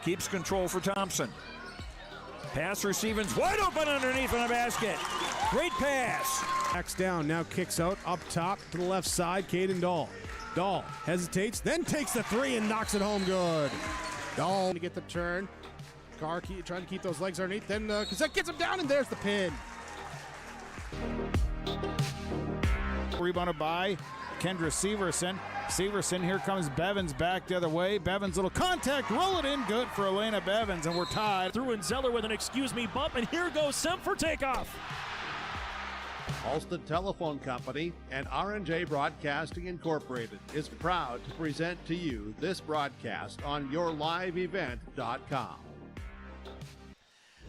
Keeps control for Thompson. Pass receiving's wide open underneath in the basket. Great pass. Backs down, now kicks out, up top to the left side, Caden Dahl. Dahl hesitates, then takes the three and knocks it home good. Dahl to get the turn. Carr trying to keep those legs underneath, then Cassette gets him down, and there's the pin. Rebounded by Kendra Severson. Severson, here comes Bevins back the other way. Bevins, little contact, roll it in, good for Elena Bevins, and we're tied. Through and Zeller with an excuse me bump, and here goes Sem for takeoff. Alston Telephone Company and R&J Broadcasting Incorporated is proud to present to you this broadcast on yourliveevent.com.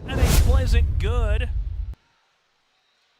And a pleasant good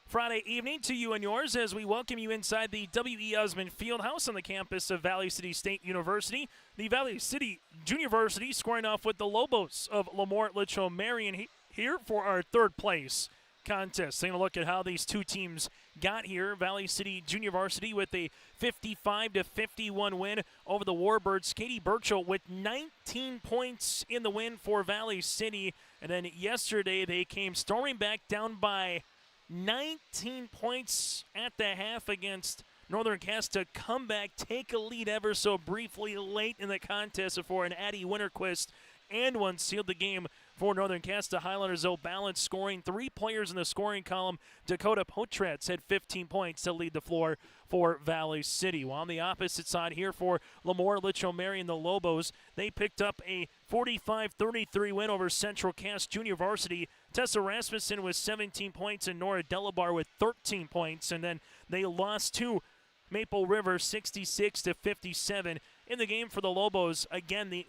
Friday evening to you and yours as we welcome you inside the W.E. Usman Fieldhouse on the campus of Valley City State University. The Valley City Juniorvarsity squaring off with the Lobos of LaMoure-Litchville Marion here for our third place contest. Taking a look at how these two teams got here. Valley City Juniorvarsity with a 55-51 win over the Warbirds. Katie Burchell with 19 points in the win for Valley City. And then yesterday they came storming back down by 19 points at the half against Northern Cass to come back, take a lead ever so briefly late in the contest before an Addie Winterquist and one sealed the game for Northern Cass. The Highlanders, though, balanced scoring. 3 players in the scoring column. Dakota Potratz had 15 points to lead the floor for Valley City. While on the opposite side here for LaMoure-Litchville Marion, the Lobos, they picked up a 45-33 win over Central Cass Juniorvarsity. Tessa Rasmussen with 17 points and Nora Delabar with 13 points. And then they lost to Maple River 66-57 in the game for the Lobos. Again, the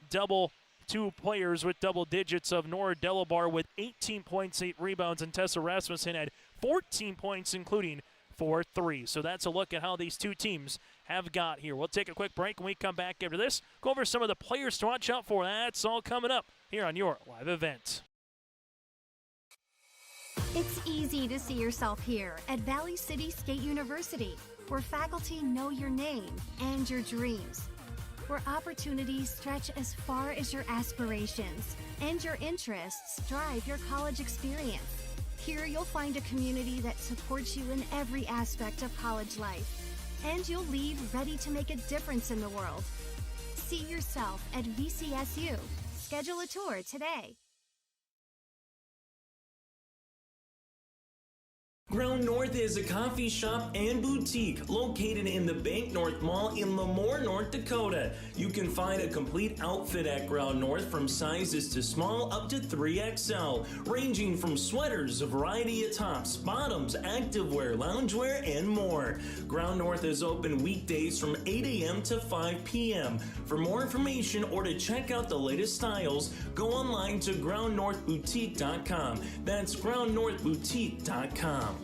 two players with double digits of Nora Delabar with 18 points, 8 rebounds, and Tessa Rasmussen had 14 points, including 4 threes. So that's a look at how these two teams have got here. We'll take a quick break. When we come back after this, go over some of the players to watch out for. That's all coming up here on your live event. It's easy to see yourself here at Valley City State University, where faculty know your name and your dreams, where opportunities stretch as far as your aspirations and your interests drive your college experience. Here you'll find a community that supports you in every aspect of college life, and you'll leave ready to make a difference in the world. See yourself at VCSU. Schedule a tour today. Ground North is a coffee shop and boutique located in the Bank North Mall in LaMoure, North Dakota. You can find a complete outfit at Ground North from sizes to small up to 3XL, ranging from sweaters, a variety of tops, bottoms, activewear, loungewear, and more. Ground North is open weekdays from 8 a.m. to 5 p.m. For more information or to check out the latest styles, go online to groundnorthboutique.com. That's groundnorthboutique.com.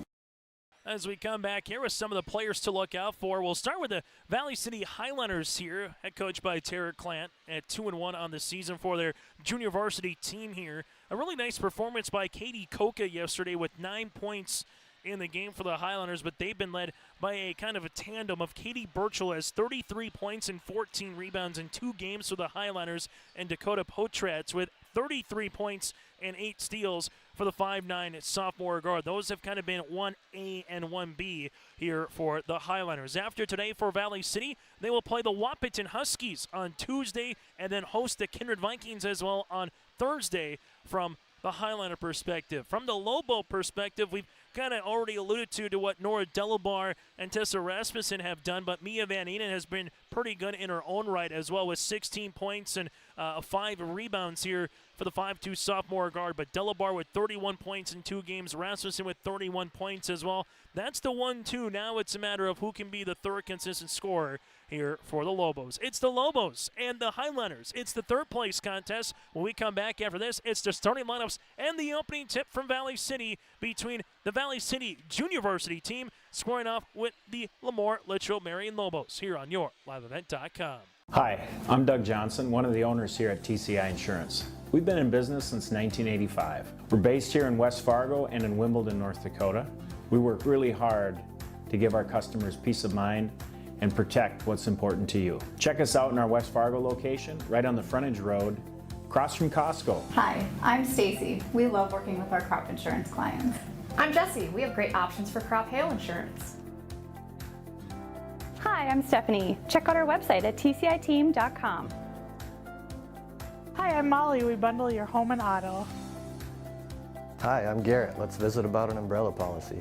As we come back here with some of the players to look out for, we'll start with the Valley City Highlanders here, head coached by Tara Clant at 2-1 on the season for their junior varsity team here. A really nice performance by Katie Koka yesterday with 9 points in the game for the Highlanders, but they've been led by a kind of a tandem of Katie Burchell has 33 points and 14 rebounds in 2 games for the Highlanders, and Dakota Potratz with 33 points and 8 steals for the 5'9" sophomore guard. Those have kind of been 1A and 1B here for the Highlanders. After today for Valley City, they will play the Wahpeton Huskies on Tuesday and then host the Kindred Vikings as well on Thursday from the Highlander perspective. From the Lobo perspective, we've kind of already alluded to what Nora Delabar and Tessa Rasmussen have done, but Mia Van Enen has been pretty good in her own right as well with 16 points and 5 rebounds here for the 5'2" sophomore guard. But Delabar with 31 points in 2 games, Rasmussen with 31 points as well. That's the 1-2. Now it's a matter of who can be the third consistent scorer here for the Lobos. It's the Lobos and the Highlanders. It's the third place contest. When we come back after this, it's the starting lineups and the opening tip from Valley City between the Valley City Junior Varsity team scoring off with the LaMoure-Litchville Marion Lobos here on your liveevent.com. Hi, I'm Doug Johnson, one of the owners here at TCI Insurance. We've been in business since 1985. We're based here in West Fargo and in Wimbledon, North Dakota. We work really hard to give our customers peace of mind and protect what's important to you. Check us out in our West Fargo location, right on the frontage road, across from Costco. Hi, I'm Stacy. We love working with our crop insurance clients. I'm Jessie. We have great options for crop hail insurance. Hi, I'm Stephanie. Check out our website at tciteam.com. Hi, I'm Molly. We bundle your home and auto. Hi, I'm Garrett. Let's visit about an umbrella policy.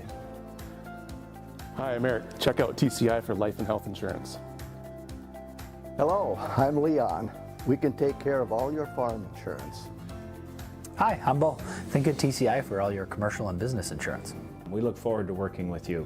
Hi, I'm Eric. Check out TCI for life and health insurance. Hello, I'm Leon. We can take care of all your farm insurance. Hi, I'm Bo. Think of TCI for all your commercial and business insurance. We look forward to working with you.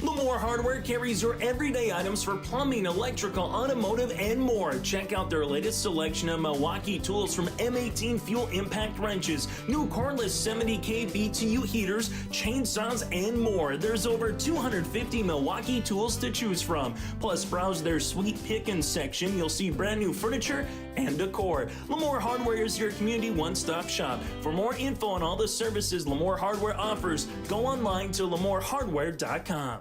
LaMoure Hardware carries your everyday items for plumbing, electrical, automotive, and more. Check out their latest selection of Milwaukee tools from M18 fuel impact wrenches, new cordless 70K BTU heaters, chainsaws, and more. There's over 250 Milwaukee tools to choose from. Plus, browse their sweet pickins section. You'll see brand new furniture and decor. LaMoure Hardware is your community one-stop shop. For more info on all the services LaMoure Hardware offers, go online to LaMoureHardware.com.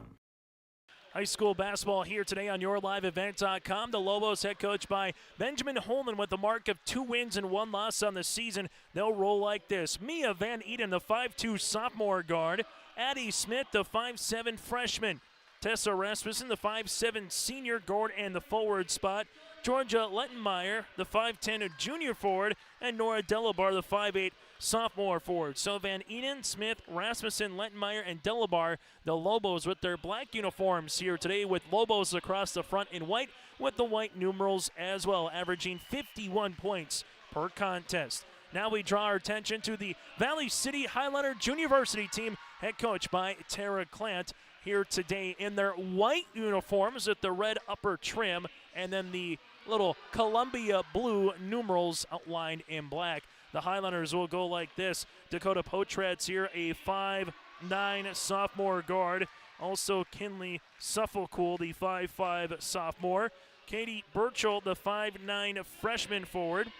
High school basketball here today on YourLiveEvent.com. The Lobos, head coached by Benjamin Holman, with a mark of 2 wins and 1 loss on the season. They'll roll like this: Mia Van Eden, the 5'2 sophomore guard; Addie Smith, the 5'7 freshman; Tessa Rasmussen, the 5'7 senior guard and the forward spot; Georgia Lettenmeyer, the 5'10 junior forward; and Nora Delabar, the 5'8 sophomore forward. So Van Eden, Smith, Rasmussen, Lettenmeyer, and Delabar, the Lobos with their black uniforms here today, with Lobos across the front in white with the white numerals as well, averaging 51 points per contest. Now we draw our attention to the Valley City Highliner Junior Varsity team, head coached by Tara Clant, here today in their white uniforms with the red upper trim and then the little Columbia blue numerals outlined in black. The Highlanders will go like this: Dakota Potratz here, a 5'9 sophomore guard. Also Kinley Suffolcool, the 5'5 sophomore. Katie Burchell, the 5'9 freshman forward.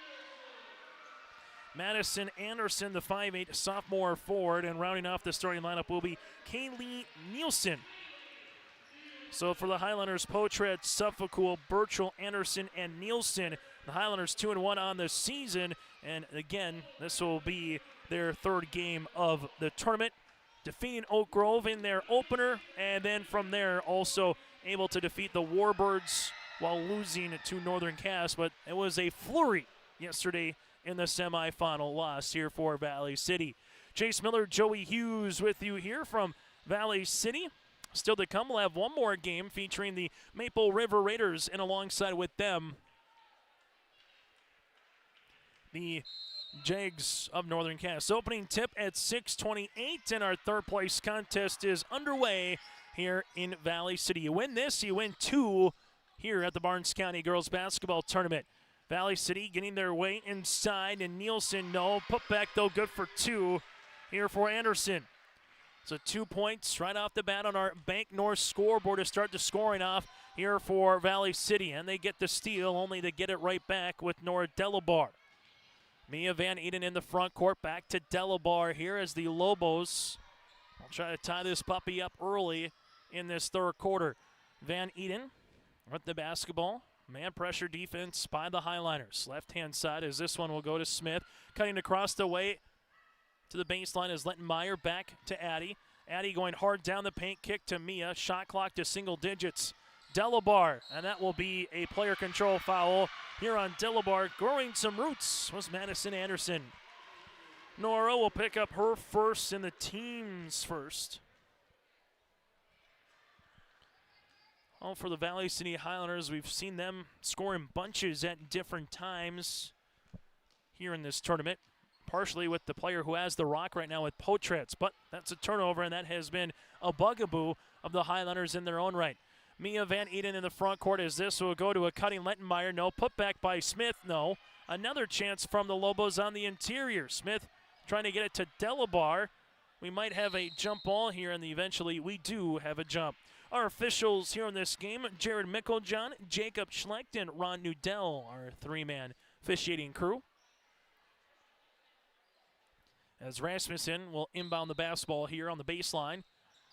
Madison Anderson, the 5'8 sophomore forward. And rounding off the starting lineup will be Kaylee Nielsen. So for the Highlanders, Potratz, Suffolcool, Burchell, Anderson, and Nielsen. The Highlanders 2-1 on the season. And again, this will be their 3rd game of the tournament, defeating Oak Grove in their opener, and then from there also able to defeat the Warbirds while losing to Northern Cass. But it was a flurry yesterday in the semifinal loss here for Valley City. Chase Miller, Joey Hughes with you here from Valley City. Still to come, we'll have one more game featuring the Maple River Raiders, and alongside with them, the Jags of Northern Cass. Opening tip at 6:28, and our 3rd place contest is underway here in Valley City. You win this, you win 2 here at the Barnes County Girls Basketball Tournament. Valley City getting their way inside, and Nielsen, no. Put back, though, good for 2 here for Anderson. So 2 points right off the bat on our Bank North scoreboard to start the scoring off here for Valley City. And they get the steal, only to get it right back with Nora Delabar. Mia Van Eden in the front court, back to Delabar here as the Lobos will try to tie this puppy up early in this 3rd quarter. Van Eden with the basketball. Man pressure defense by the Highliners. Left-hand side as this one will go to Smith. Cutting across the way to the baseline is Lettenmeyer, back to Addie. Addie going hard down the paint, kick to Mia. Shot clock to single digits. Delabar, and that will be a player control foul here on Delabar. Growing some roots was Madison Anderson. Nora will pick up her first and the team's first. Well, for the Valley City Highlanders, we've seen them score in bunches at different times here in this tournament. Partially with the player who has the rock right now with Potratz, but that's a turnover, and that has been a bugaboo of the Highlanders in their own right. Mia Van Eden in the front court as this will go to a cutting Lettenmeyer. No. Put back by Smith. No. Another chance from the Lobos on the interior. Smith trying to get it to Delabar. We might have a jump ball here, and eventually we do have a jump. Our officials here in this game: Jared Micklejohn, Jacob Schlecht, and Ron Nudell, our 3-man officiating crew. As Rasmussen will inbound the basketball here on the baseline.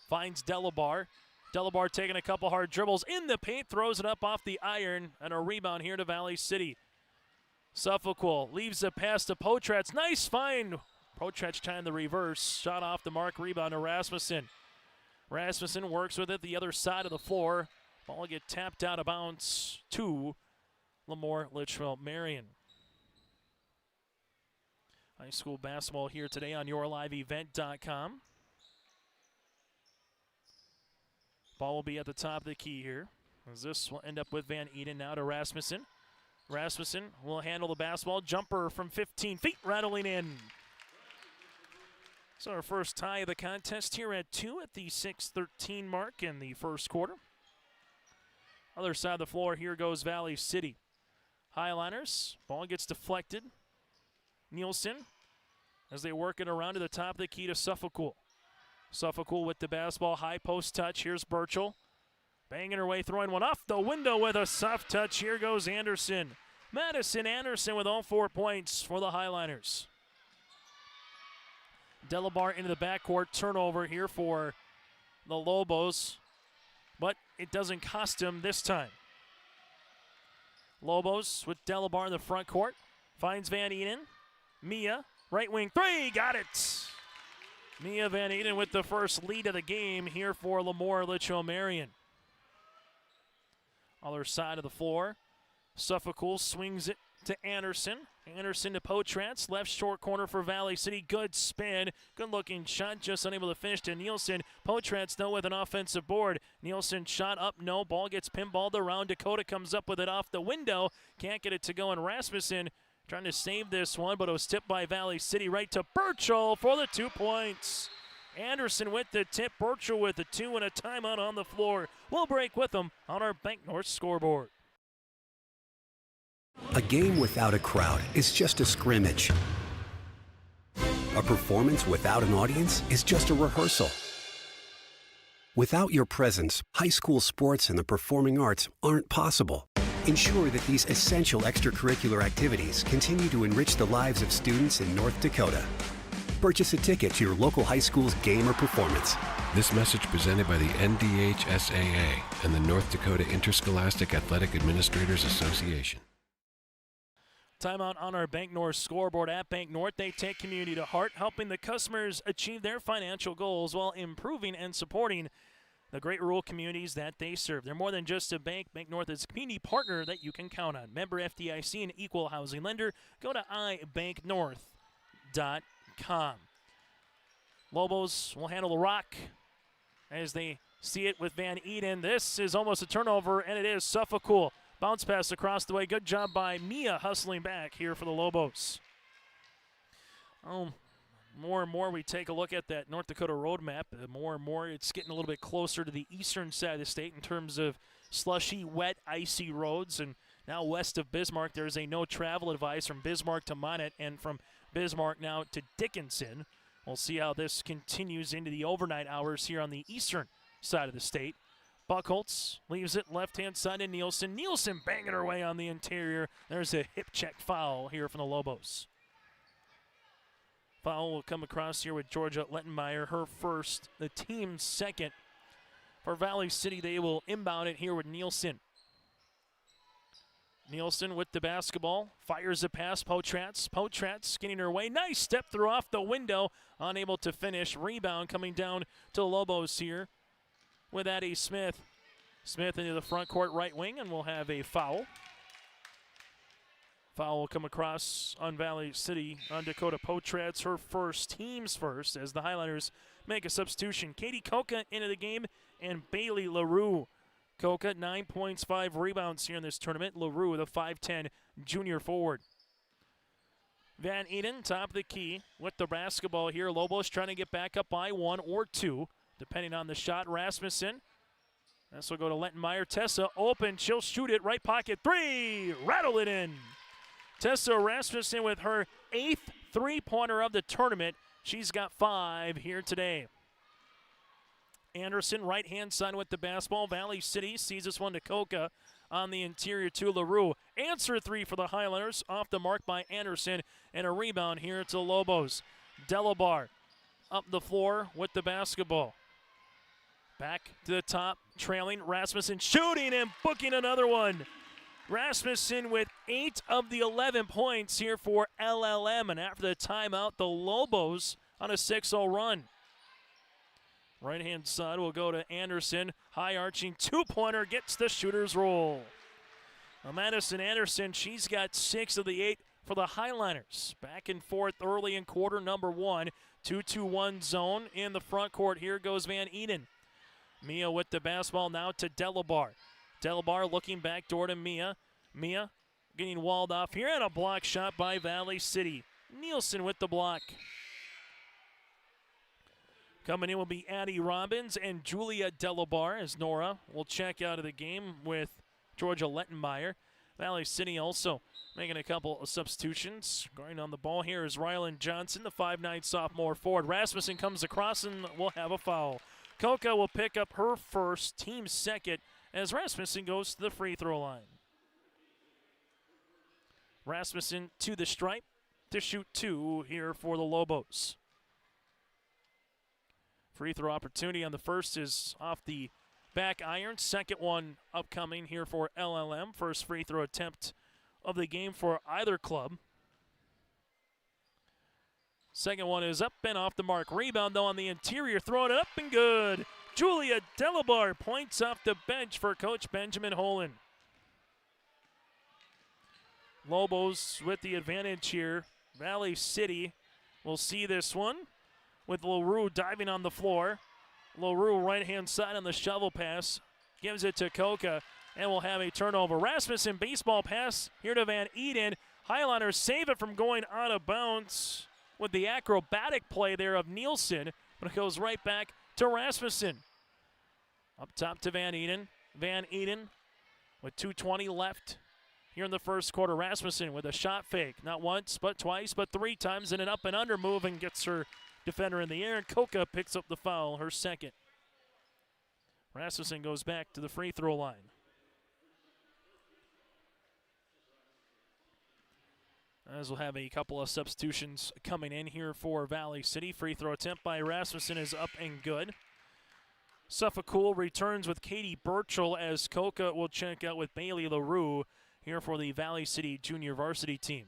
Finds Delabar. Delabar taking a couple hard dribbles in the paint, throws it up off the iron, and a rebound here to Valley City. Suffolk leaves a pass to Potratz. Nice find. Potratz trying the reverse. Shot off the mark, rebound to Rasmussen. Rasmussen works with it the other side of the floor. Ball will get tapped out of bounds to LaMoure-Litchville Marion. High school basketball here today on yourliveevent.com. Ball will be at the top of the key here, as this will end up with Van Eden now to Rasmussen. Rasmussen will handle the basketball. Jumper from 15 feet, rattling in. So our first tie of the contest here at 2 at the 6:13 mark in the first quarter. Other side of the floor, here goes Valley City. Highliners, ball gets deflected. Nielsen, as they work it around to the top of the key to Suffolk. Suffolk with the basketball, high post touch. Here's Burchell. Banging her way, throwing one off the window with a soft touch. Here goes Anderson. Madison Anderson with all 4 points for the Highliners. Delabar into the backcourt. Turnover here for the Lobos, but it doesn't cost him this time. Lobos with Delabar in the front court. Finds Van Eden. Mia, right wing three, got it. Mia Van Eden with the first lead of the game here for LaMoure-Litchville Marion. Other side of the floor. Suffolk swings it to Anderson. Anderson to Potratz. Left short corner for Valley City. Good spin. Good looking shot. Just unable to finish to Nielsen. Potratz though with an offensive board. Nielsen shot up. No. Ball gets pinballed around. Dakota comes up with it off the window. Can't get it to go. And Rasmussen trying to save this one, but it was tipped by Valley City right to Burchell for the 2 points. Anderson with the tip. Burchell with the 2 and a timeout on the floor. We'll break with them on our Bank North scoreboard. A game without a crowd is just a scrimmage. A performance without an audience is just a rehearsal. Without your presence, high school sports and the performing arts aren't possible. Ensure that these essential extracurricular activities continue to enrich the lives of students in North Dakota. Purchase a ticket to your local high school's game or performance. This message presented by the NDHSAA and the North Dakota Interscholastic Athletic Administrators Association. Timeout on our Bank North scoreboard. At Bank North, they take community to heart, helping the customers achieve their financial goals while improving and supporting the great rural communities that they serve. They're more than just a bank. Bank North is a community partner that you can count on. Member FDIC and equal housing lender. Go to ibanknorth.com. Lobos will handle the rock as they see it with Van Eden. This is almost a turnover, and it is Suffolk. Bounce pass across the way. Good job by Mia hustling back here for the Lobos. More and more we take a look at that North Dakota roadmap, more and more it's getting a little bit closer to the eastern side of the state in terms of slushy, wet, icy roads. And now west of Bismarck, there's a no travel advice from Bismarck to Minot and from Bismarck now to Dickinson. We'll see how this continues into the overnight hours here on the eastern side of the state. Buchholz leaves it left-hand side to Nielsen. Nielsen banging her way on the interior. There's a hip check foul here from the Lobos. Foul will come across here with Georgia Lettenmeyer, her first, the team's second. For Valley City, they will inbound it here with Nielsen. Nielsen with the basketball, fires a pass, Potratz. Potratz getting her way. Nice step through off the window, unable to finish. Rebound coming down to the Lobos here with Addie Smith. Smith into the front court right wing, and we'll have a foul. Foul will come across on Valley City on Dakota Potratz, her first, team's first, as the Highlanders make a substitution. Katie Koka into the game, and Bailey LaRue. Koka, 9 points, 5 rebounds here in this tournament. LaRue, the 5'10 junior forward. Van Eden, top of the key with the basketball here. Lobos trying to get back up by 1 or 2, depending on the shot. Rasmussen. This will go to Lettenmeyer. Tessa open. She'll shoot it. Right pocket. 3. Rattle it in. Tessa Rasmussen with her 8th three-pointer of the tournament. She's got 5 here today. Anderson, right-hand side with the basketball. Valley City sees this one to Koka on the interior to LaRue. Answer 3 for the Highlanders. Off the mark by Anderson, and a rebound here to Lobos. Delabar up the floor with the basketball. Back to the top, trailing. Rasmussen shooting and booking another one. Rasmussen with 8 of the 11 points here for LLM. And after the timeout, the Lobos on a 6-0 run. Right-hand side will go to Anderson. High-arching two-pointer gets the shooter's roll. Now Madison Anderson, she's got 6 of the 8 for the Highliners. Back and forth early in quarter number 1. 2-2-1 zone in the front court. Here goes Van Eden. Mia with the basketball now to Delabar. Delabar looking back door to Mia. Mia getting walled off here, and a block shot by Valley City. Nielsen with the block. Coming in will be Addie Robbins and Julia Delabar, as Nora will check out of the game with Georgia Lettenmeyer. Valley City also making a couple of substitutions. Going on the ball here is Rylan Johnson, the 5'9 sophomore forward. Rasmussen comes across and will have a foul. Coca will pick up her first, team second, as Rasmussen goes to the free throw line. Rasmussen to the stripe to shoot 2 here for the Lobos. Free throw opportunity on the first is off the back iron. Second one upcoming here for LLM. First free throw attempt of the game for either club. Second one is up and off the mark. Rebound, though, on the interior. Throwing it up and good. Julia Delabar points off the bench for Coach Benjamin Holen. Lobos with the advantage here. Valley City will see this one with LaRue diving on the floor. LaRue right-hand side on the shovel pass. Gives it to Coca and will have a turnover. Rasmussen baseball pass here to Van Eden. Highliners save it from going out of bounds with the acrobatic play there of Nielsen, but it goes right back to Rasmussen. Up top to Van Eden. Van Eden with 2:20 left here in the first quarter. Rasmussen with a shot fake. Not once, but twice, but 3 times in an up and under move and gets her defender in the air. And Coca picks up the foul, her second. Rasmussen goes back to the free throw line. As we'll have a couple of substitutions coming in here for Valley City. Free throw attempt by Rasmussen is up and good. Suffolk returns with Katie Burchell as Coca will check out with Bailey LaRue here for the Valley City Junior Varsity team.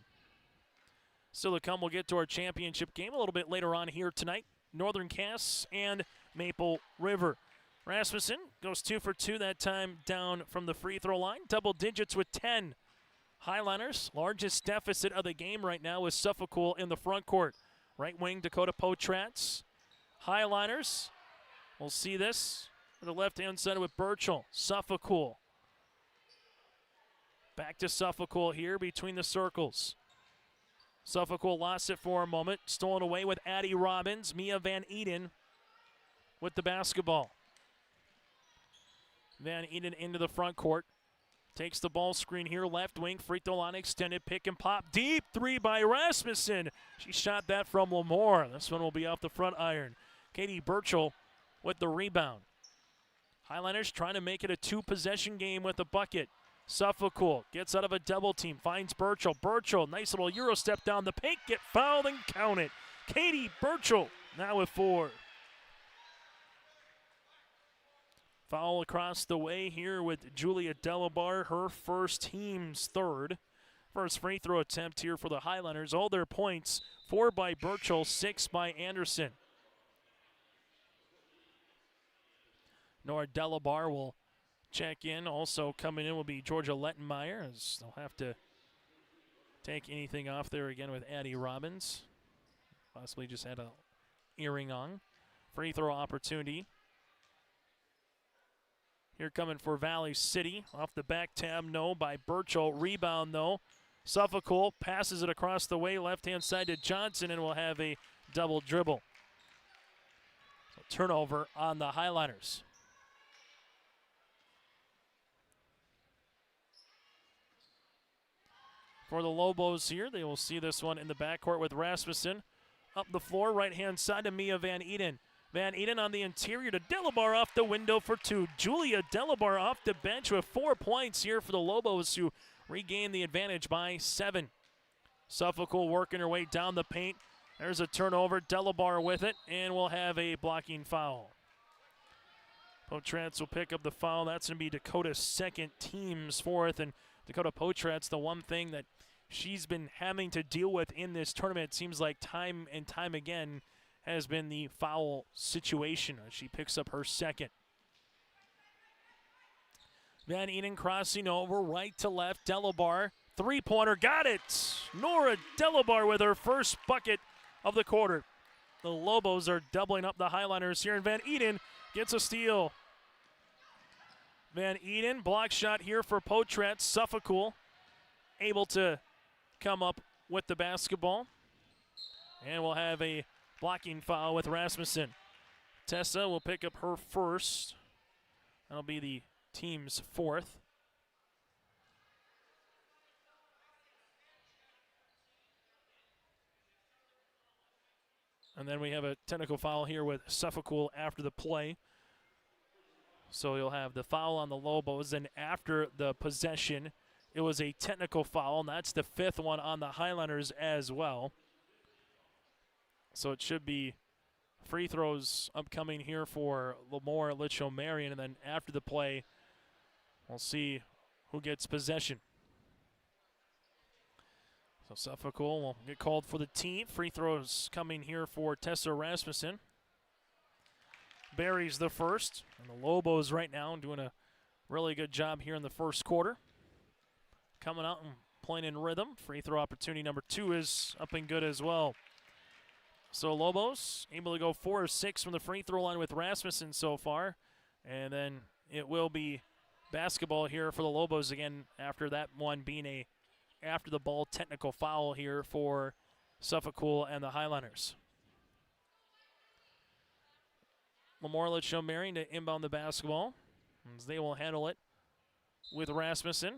Still to come, we'll get to our championship game a little bit later on here tonight. Northern Cass and Maple River. Rasmussen goes 2 for 2 that time down from the free throw line. Double digits with 10. Highliners, largest deficit of the game right now is Suffolk in the front court. Right wing, Dakota Potratz. Highliners, we'll see this on the left-hand side with Burchell. Suffolk. Back to Suffolk here between the circles. Suffolk lost it for a moment. Stolen away with Addie Robbins. Mia Van Eden with the basketball. Van Eden into the front court. Takes the ball screen here, left wing, free throw line extended, pick and pop, deep 3 by Rasmussen. She shot that from LaMoure. This one will be off the front iron. Katie Burchell with the rebound. Highliners trying to make it a 2-possession game with a bucket. Suffolk gets out of a double team, finds Burchell. Burchell, nice little Euro step down the paint, get fouled and count it. Katie Burchell now with 4. Foul across the way here with Julia Delabar, her first, team's third. First free throw attempt here for the Highliners. All their points, 4 by Burchell, 6 by Anderson. Nora Delabar will check in. Also coming in will be Georgia Lettenmeyer, as they'll have to take anything off there again with Addie Robbins. Possibly just had a earring on. Free throw opportunity. Here coming for Valley City. Off the back tab, no, by Burchell. Rebound, though. Suffolk passes it across the way, left-hand side to Johnson, and will have a double dribble. So turnover on the Highliners. For the Lobos here, they will see this one in the backcourt with Rasmussen. Up the floor, right-hand side to Mia Van Eden. Van Eden on the interior to Delabar off the window for 2. Julia Delabar off the bench with 4 points here for the Lobos, who regain the advantage by 7. Suffolk working her way down the paint. There's a turnover. Delabar with it, and we'll have a blocking foul. Potratz will pick up the foul. That's going to be Dakota's second, team's fourth. And Dakota Potratz, the one thing that she's been having to deal with in this tournament, it seems like time and time again, has been the foul situation. She picks up her second. Van Eden crossing over right to left. Delabar, three-pointer, got it! Nora Delabar with her first bucket of the quarter. The Lobos are doubling up the Highliners here, and Van Eden gets a steal. Van Eden, block shot here for Potratz. Suffolk able to come up with the basketball. And we'll have a blocking foul with Rasmussen. Tessa will pick up her first. That'll be the team's fourth. And then we have a technical foul here with Suffolk after the play. So you'll have the foul on the Lobos, and after the possession, it was a technical foul, and that's the fifth one on the Highlanders as well. So it should be free throws upcoming here for LaMoure-Litchville Marion, and then after the play, we'll see who gets possession. So Suffolk will get called for the team. Free throws coming here for Tessa Rasmussen. Barry's the first, and the Lobos right now doing a really good job here in the first quarter. Coming out and playing in rhythm. Free throw opportunity number 2 is up and good as well. So Lobos able to go 4 of 6 from the free throw line with Rasmussen so far. And then it will be basketball here for the Lobos again after that one being a after the ball technical foul here for Suffolk and the Highlanders. LaMoure-Litchville Marion to inbound the basketball, as they will handle it with Rasmussen.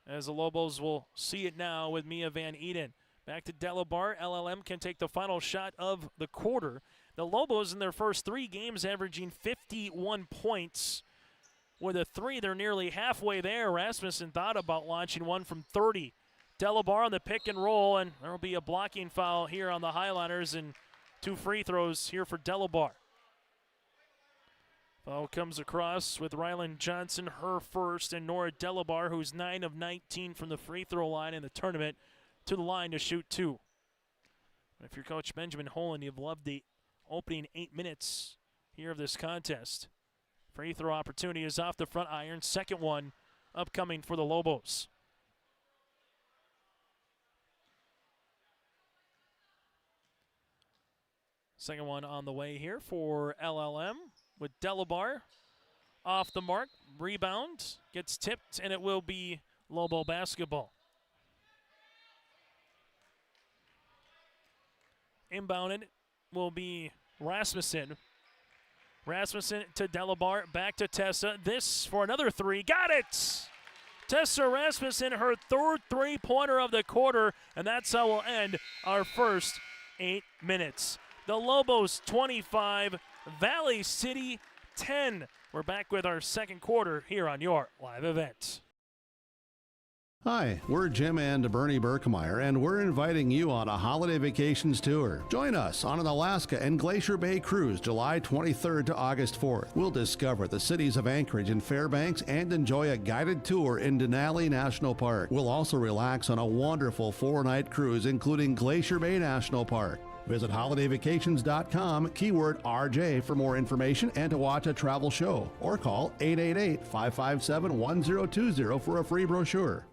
As the Lobos will see it now with Mia Van Eden. Back to Delabar. LLM can take the final shot of the quarter. The Lobos in their first 3 games averaging 51 points. With a 3, they're nearly halfway there. Rasmussen thought about launching one from 30. Delabar on the pick and roll, and there will be a blocking foul here on the Highliners, and 2 free throws here for Delabar. Foul comes across with Rylan Johnson, her first, and Nora Delabar, who's 9 of 19 from the free throw line in the tournament, to the line to shoot 2. If you're Coach Benjamin Holland, you've loved the opening 8 minutes here of this contest. Free throw opportunity is off the front iron. Second one upcoming for the Lobos. Second one on the way here for LLM with Delabar off the mark. Rebound gets tipped, and it will be Lobo basketball. Inbounded will be Rasmussen. Rasmussen to Delabar, back to Tessa. This for another 3. Got it! Tessa Rasmussen, her 3rd three-pointer of the quarter, and that's how we'll end our first 8 minutes. The Lobos 25, Valley City 10. We're back with our second quarter here on your live event. Hi, we're Jim and Bernie Berkemeyer, and we're inviting you on a holiday vacations tour. Join us on an Alaska and Glacier Bay cruise July 23rd to August 4th. We'll discover the cities of Anchorage and Fairbanks and enjoy a guided tour in Denali National Park. We'll also relax on a wonderful 4-night cruise, including Glacier Bay National Park. Visit holidayvacations.com, keyword RJ for more information and to watch a travel show, or call 888-557-1020 for a free brochure.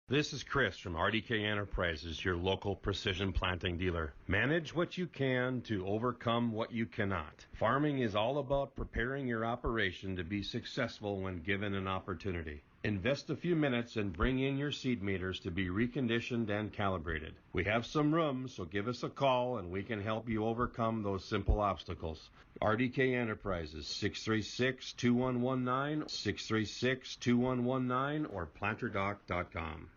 This is Chris from RDK Enterprises, your local precision planting dealer. Manage what you can to overcome what you cannot. Farming is all about preparing your operation to be successful when given an opportunity. Invest a few minutes and bring in your seed meters to be reconditioned and calibrated. We have some room, so give us a call and we can help you overcome those simple obstacles. RDK Enterprises, 636-2119, 636-2119, or planterdoc.com.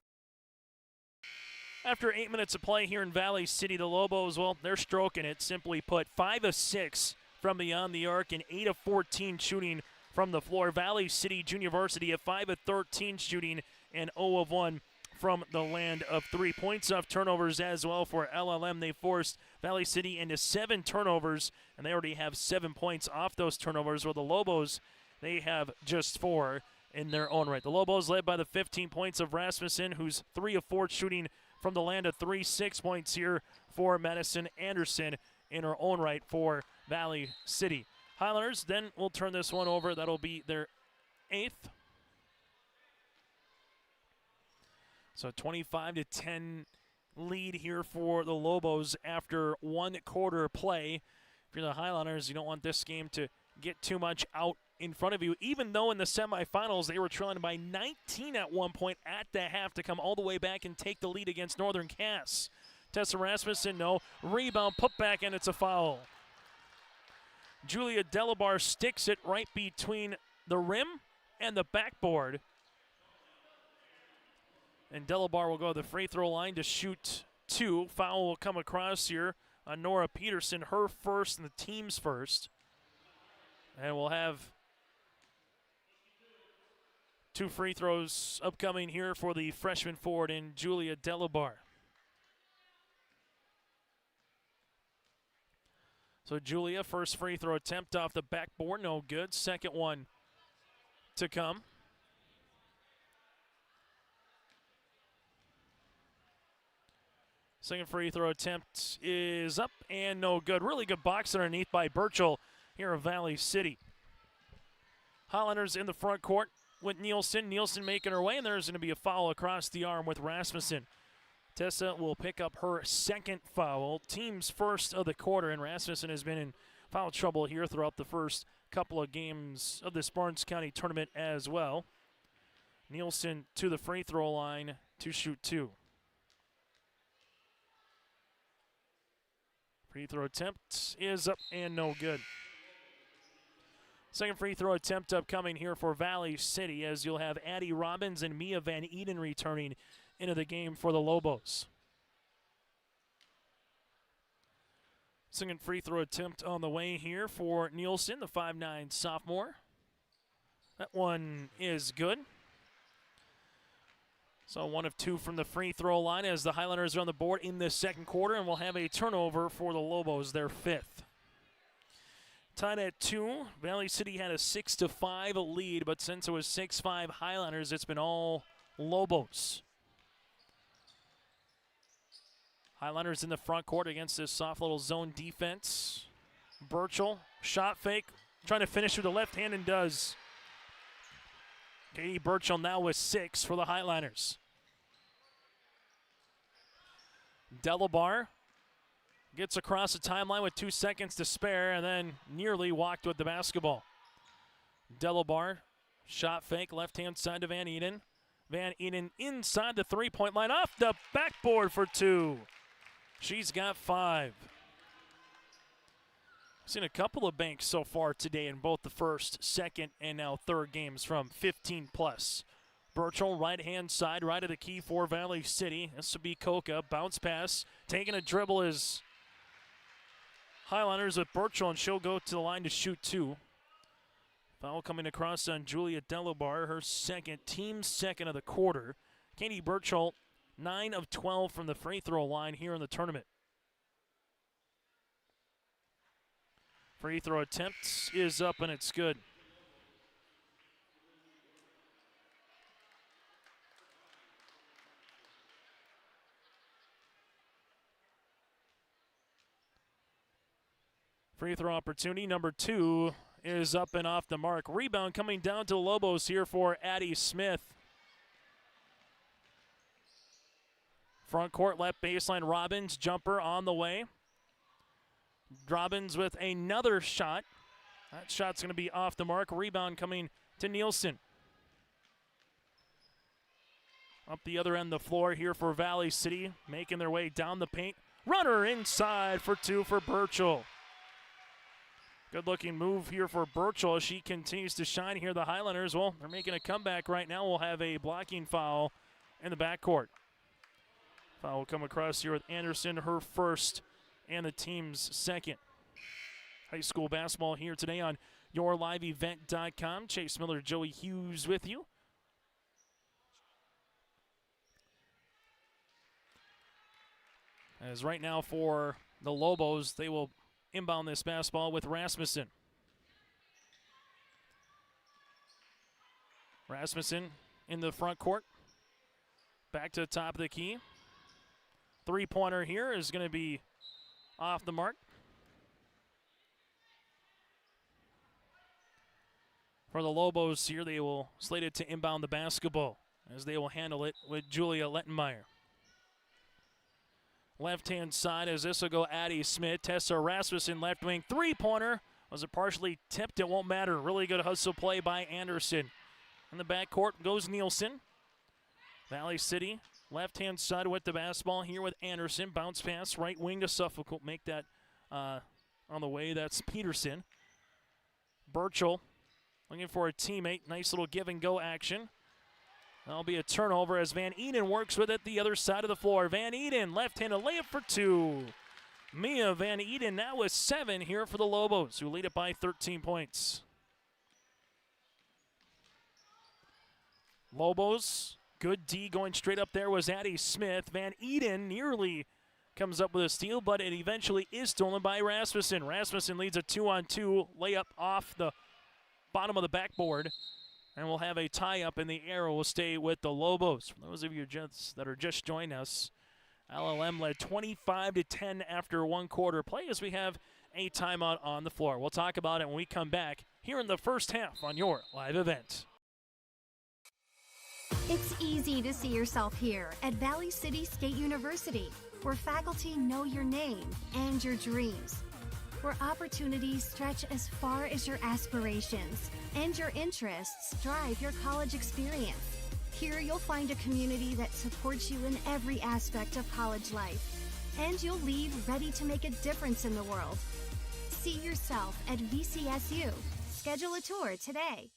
After 8 minutes of play here in Valley City, the Lobos, well, they're stroking it. Simply put, 5 of 6 from beyond the arc and 8 of 14 shooting from the floor. Valley City University at 5 of 13 shooting and 0 of 1 from the land of 3. Points off turnovers as well for LLM. They forced Valley City into 7 turnovers, and they already have 7 points off those turnovers, while the Lobos, they have just 4 in their own right. The Lobos led by the 15 points of Rasmussen, who's 3 of 4 shooting from the land of 3, 6 points here for Madison Anderson in her own right for Valley City. Highlanders then will turn this one over. That'll be their 8th. So 25-10 lead here for the Lobos after 1 quarter play. If you're the Highlanders, you don't want this game to get too much out in front of you, even though in the semifinals they were trailing by 19 at one point at the half to come all the way back and take the lead against Northern Cass. Tessa Rasmussen, no. Rebound, put back, and it's a foul. Julia Delabar sticks it right between the rim and the backboard. And Delabar will go to the free throw line to shoot 2. Foul will come across here on Nora Peterson, her first and the team's first. And we'll have 2 free throws upcoming here for the freshman forward in Julia Delabar. So Julia, first free throw attempt off the backboard, no good. Second one to come. Second free throw attempt is up and no good. Really good box underneath by Burchell here of Valley City. Highlanders in the front court with Nielsen. Nielsen making her way, and there's going to be a foul across the arm with Rasmussen. Tessa will pick up her second foul, team's first of the quarter, and Rasmussen has been in foul trouble here throughout the first couple of games of this Barnes County tournament as well. Nielsen to the free throw line to shoot 2. Free throw attempt is up and no good. Second free throw attempt upcoming here for Valley City, as you'll have Addie Robbins and Mia Van Eden returning into the game for the Lobos. Second free throw attempt on the way here for Nielsen, the 5'9" sophomore. That one is good. So 1 of 2 from the free throw line as the Highlanders are on the board in the second quarter, and we'll have a turnover for the Lobos, their 5th. Tied at 2, Valley City had a 6-5 lead, but since it was 6-5 Highlanders, it's been all Lobos. Highlanders in the front court against this soft little zone defense. Burchell, shot fake, trying to finish with the left hand and does. Katie Burchell now with 6 for the Highlanders. Delabar gets across the timeline with 2 seconds to spare and then nearly walked with the basketball. Delabar, shot fake, left-hand side to Van Eden. Van Eden inside the three-point line, off the backboard for 2. She's got 5. Seen a couple of banks so far today in both the first, second, and now third games from 15 plus. Burchell, right-hand side, right of the key for Valley City. This will be Coca. Bounce pass. Taking a dribble is Highlanders with Burchell, and she'll go to the line to shoot 2. Foul coming across on Julia Delabar, her second, team second of the quarter. Katie Burchell, 9 of 12 from the free throw line here in the tournament. Free throw attempt is up and it's good. Free throw opportunity number 2 is up and off the mark. Rebound coming down to the Lobos here for Addie Smith. Front court left baseline, Robbins, jumper on the way. Robbins with another shot. That shot's going to be off the mark. Rebound coming to Nielsen. Up the other end of the floor here for Valley City, making their way down the paint. Runner inside for 2 for Burchell. Good-looking move here for Burchell as she continues to shine here. The Highlanders, well, they're making a comeback right now. We'll have a blocking foul in the backcourt. Foul will come across here with Anderson, her first, and the team's second. High school basketball here today on YourLiveEvent.com. Chase Miller, Joey Hughes with you. As right now for the Lobos, they will inbound this basketball with Rasmussen. Rasmussen in the front court. Back to the top of the key. Three-pointer here is going to be off the mark. For the Lobos here, they will slated to inbound the basketball as they will handle it with Julia Lettenmeyer. Left-hand side as this will go Addie Smith. Tessa Rasmussen, left wing three-pointer. Was it partially tipped? It won't matter. Really good hustle play by Anderson. In the backcourt goes Nielsen. Valley City, left-hand side with the basketball here with Anderson. Bounce pass, right wing to Suffolk. Make that on the way. That's Peterson. Burchell looking for a teammate. Nice little give-and-go action. That'll be a turnover as Van Eden works with it the other side of the floor. Van Eden, left-handed layup for two. Mia Van Eden now with 7 here for the Lobos, who lead it by 13 points. Lobos, good D going straight up there was Addie Smith. Van Eden nearly comes up with a steal, but it eventually is stolen by Rasmussen. Rasmussen leads a 2-on-2 layup off the bottom of the backboard. And we'll have a tie-up, and the arrow will stay with the Lobos. For those of you that are just joining us, LLM led 25-10 after one quarter play as we have a timeout on the floor. We'll talk about it when we come back here in the first half on your live event. It's easy to see yourself here at Valley City State University, where faculty know your name and your dreams, where opportunities stretch as far as your aspirations and your interests drive your college experience. Here you'll find a community that supports you in every aspect of college life, and you'll leave ready to make a difference in the world. See yourself at VCSU. Schedule a tour today.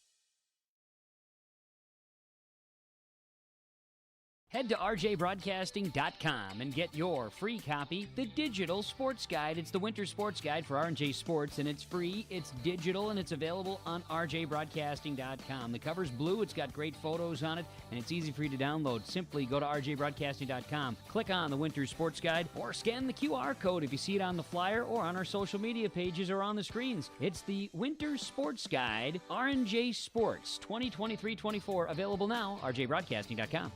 Head to rjbroadcasting.com and get your free copy, The Digital Sports Guide. It's the winter sports guide for R&J Sports, and it's free, it's digital, and it's available on rjbroadcasting.com. The cover's blue, it's got great photos on it, and it's easy for you to download. Simply go to rjbroadcasting.com, click on the winter sports guide, or scan the QR code if you see it on the flyer or on our social media pages or on the screens. It's the winter sports guide, R&J Sports 2023-24, available now, rjbroadcasting.com.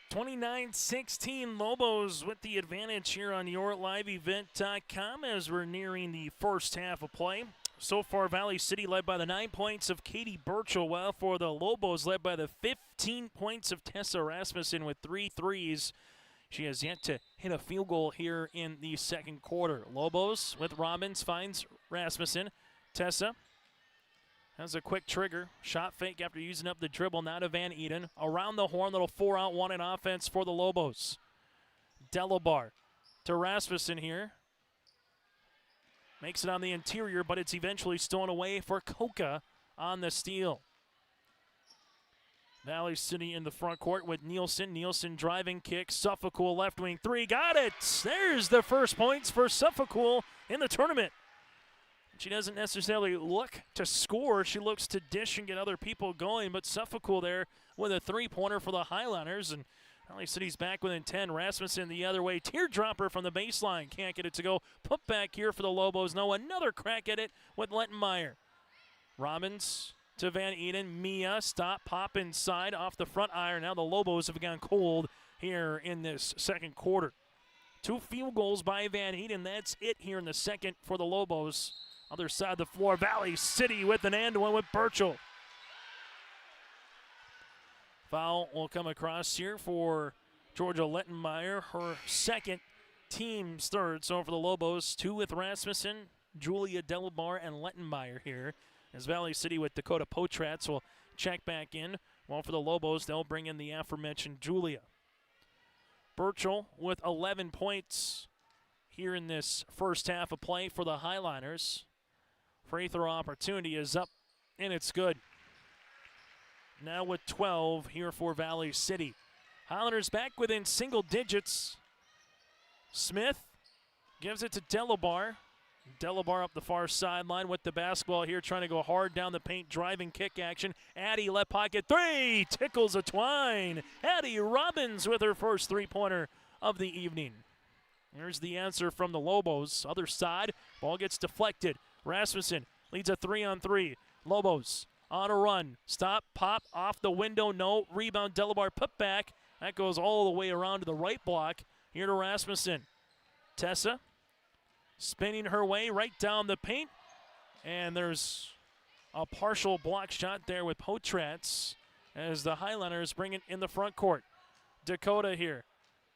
29-16 Lobos with the advantage here on yourliveevent.com as we're nearing the first half of play. So far, Valley City led by the 9 points of Katie Burchell, while for the Lobos led by the 15 points of Tessa Rasmussen with 3 threes. She has yet to hit a field goal here in the second quarter. Lobos with Robbins finds Rasmussen. Tessa has a quick trigger. Shot fake after using up the dribble. Now to Van Eden. Around the horn, little 4-out-1 in offense for the Lobos. Delabar to Rasmussen here. Makes it on the interior, but it's eventually stolen away for Coca on the steal. Valley City in the front court with Nielsen. Nielsen driving kick. Suffolk left wing 3. Got it! There's the first points for Suffolk in the tournament. She doesn't necessarily look to score. She looks to dish and get other people going, but Suffolk there with a 3-pointer for the Highlanders. And Valley City's back within 10. Rasmussen the other way. Teardropper from the baseline. Can't get it to go. Put back here for the Lobos. No, another crack at it with Lettenmeyer. Robbins to Van Eden. Mia, stop, pop inside off the front iron. Now the Lobos have gone cold here in this second quarter. 2 field goals by Van Eden. That's it here in the second for the Lobos. Other side of the floor, Valley City with an and-one with Burchell. Foul will come across here for Georgia Lettenmeyer, her second, team's third. So for the Lobos, 2 with Rasmussen, Julia Delabar, and Lettenmeyer here. As Valley City with Dakota Potratz will check back in. Well, for the Lobos, they'll bring in the aforementioned Julia. Burchell with 11 points here in this first half of play for the Highliners. Free throw opportunity is up, and it's good. Now with 12 here for Valley City. Highlanders back within single digits. Smith gives it to Delabar. Delabar up the far sideline with the basketball here, trying to go hard down the paint, driving kick action. Addie left pocket 3, tickles a twine. Addie Robbins with her first 3-pointer of the evening. Here's the answer from the Lobos. Other side, ball gets deflected. Rasmussen leads a 3-on-3. Lobos on a run. Stop, pop, off the window, no. Rebound, Delabar put back. That goes all the way around to the right block. Here to Rasmussen. Tessa spinning her way right down the paint. And there's a partial block shot there with Potratz as the Highlanders bring it in the front court. Dakota here.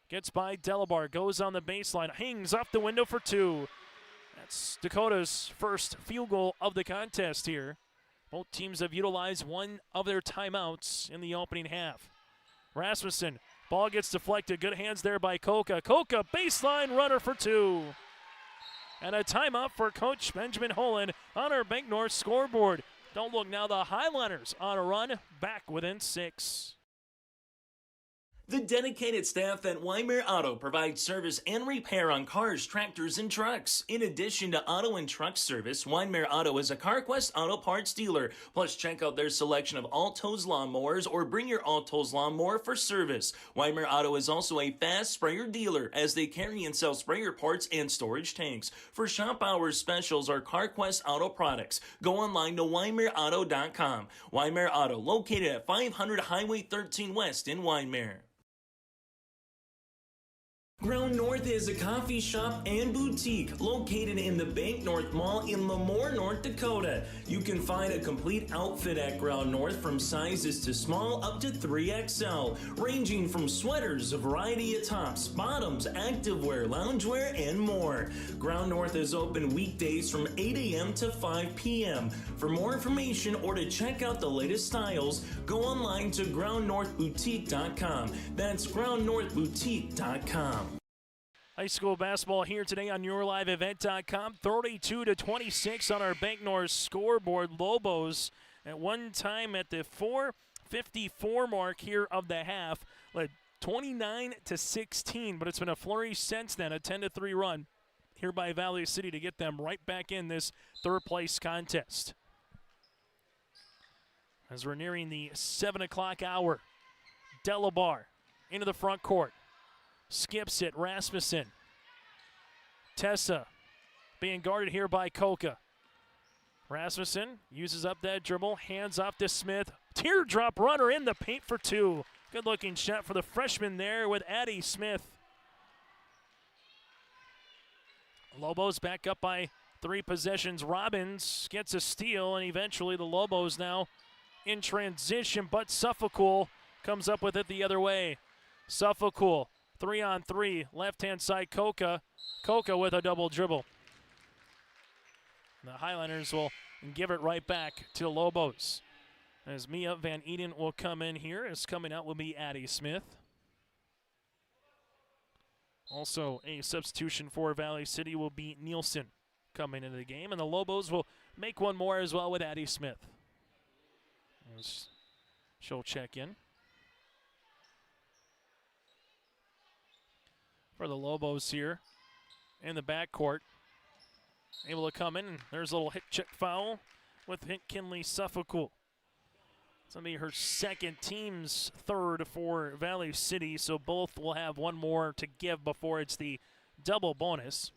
Gets by Delabar, goes on the baseline, hangs off the window for two. That's Dakota's first field goal of the contest here. Both teams have utilized one of their timeouts in the opening half. Rasmussen, ball gets deflected. Good hands there by Koka. Koka, baseline runner for two. And a timeout for Coach Benjamin Holland on our Bank North scoreboard. Don't look now, the Highlanders on a run, back within 6. The dedicated staff at Weimar Auto provides service and repair on cars, tractors, and trucks. In addition to auto and truck service, Weimar Auto is a CarQuest auto parts dealer. Plus, check out their selection of Alto's lawnmowers or bring your Alto's lawnmower for service. Weimar Auto is also a fast sprayer dealer as they carry and sell sprayer parts and storage tanks. For shop hours specials or CarQuest auto products, go online to WeimarAuto.com. Weimar Auto, located at 500 Highway 13 West in Weimar. Ground North is a coffee shop and boutique located in the Bank North Mall in LaMoure, North Dakota. You can find a complete outfit at Ground North from sizes to small up to 3XL, ranging from sweaters, a variety of tops, bottoms, activewear, loungewear, and more. Ground North is open weekdays from 8 a.m. to 5 p.m. For more information or to check out the latest styles, go online to groundnorthboutique.com. That's groundnorthboutique.com. High school basketball here today on YourLiveEvent.com. 32-26 on our Bank North scoreboard. Lobos at one time at the 4:54 mark here of the half, led 29-16, but it's been a flurry since then, a 10-3 run here by Valley City to get them right back in this third-place contest. As we're nearing the 7 o'clock hour, Delabar into the front court. Skips it, Rasmussen. Tessa being guarded here by Koka. Rasmussen uses up that dribble, hands off to Smith. Teardrop runner in the paint for two. Good looking shot for the freshman there with Addie Smith. Lobos back up by 3 possessions. Robbins gets a steal, and eventually the Lobos now in transition, but Suffolk comes up with it the other way. Suffolk 3-on-3, left-hand side Koka. Koka with a double dribble. The Highlanders will give it right back to the Lobos. As Mia Van Eden will come in here, as coming out will be Addie Smith. Also a substitution for Valley City will be Nielsen coming into the game. And the Lobos will make one more as well with Addie Smith. As she'll check in. For the Lobos here in the backcourt. Able to come in, and there's a little hit check foul with Kinley Suffolk. It's going to be her second, team's third for Valley City, so both will have one more to give before it's the double bonus.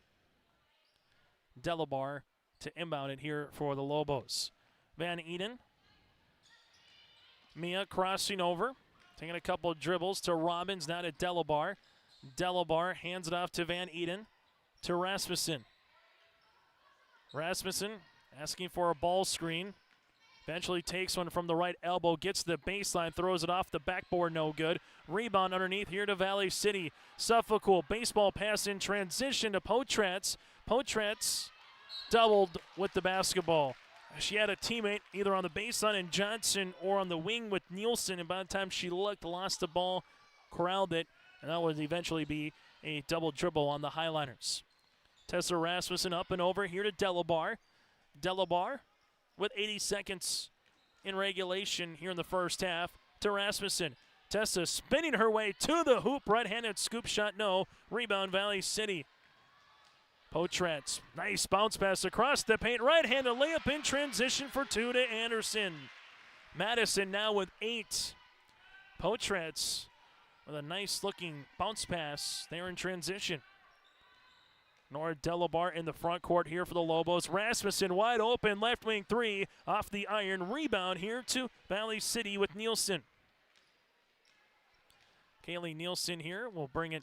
Delabar to inbound it here for the Lobos. Van Eden. Mia crossing over, taking a couple of dribbles to Robbins, now to Delabar. Delabar hands it off to Van Eden, to Rasmussen. Rasmussen asking for a ball screen. Eventually takes one from the right elbow, gets to the baseline, throws it off the backboard, no good. Rebound underneath here to Valley City. Suffolk, baseball pass in transition to Potratz. Potratz doubled with the basketball. She had a teammate either on the baseline in Johnson or on the wing with Nielsen, and by the time she looked, lost the ball, corralled it, and that would eventually be a double dribble on the Highliners. Tessa Rasmussen up and over here to Delabar. Delabar with 80 seconds in regulation here in the first half to Rasmussen. Tessa spinning her way to the hoop. Right-handed scoop shot, no. Rebound, Valley City. Potratz, nice bounce pass across the paint. Right-handed layup in transition for two to Anderson. Madison now with 8. Potratz with a nice-looking bounce pass there in transition. Nora Delabar in the front court here for the Lobos. Rasmussen wide open, left wing three off the iron. Rebound here to Valley City with Nielsen. Kaylee Nielsen here will bring it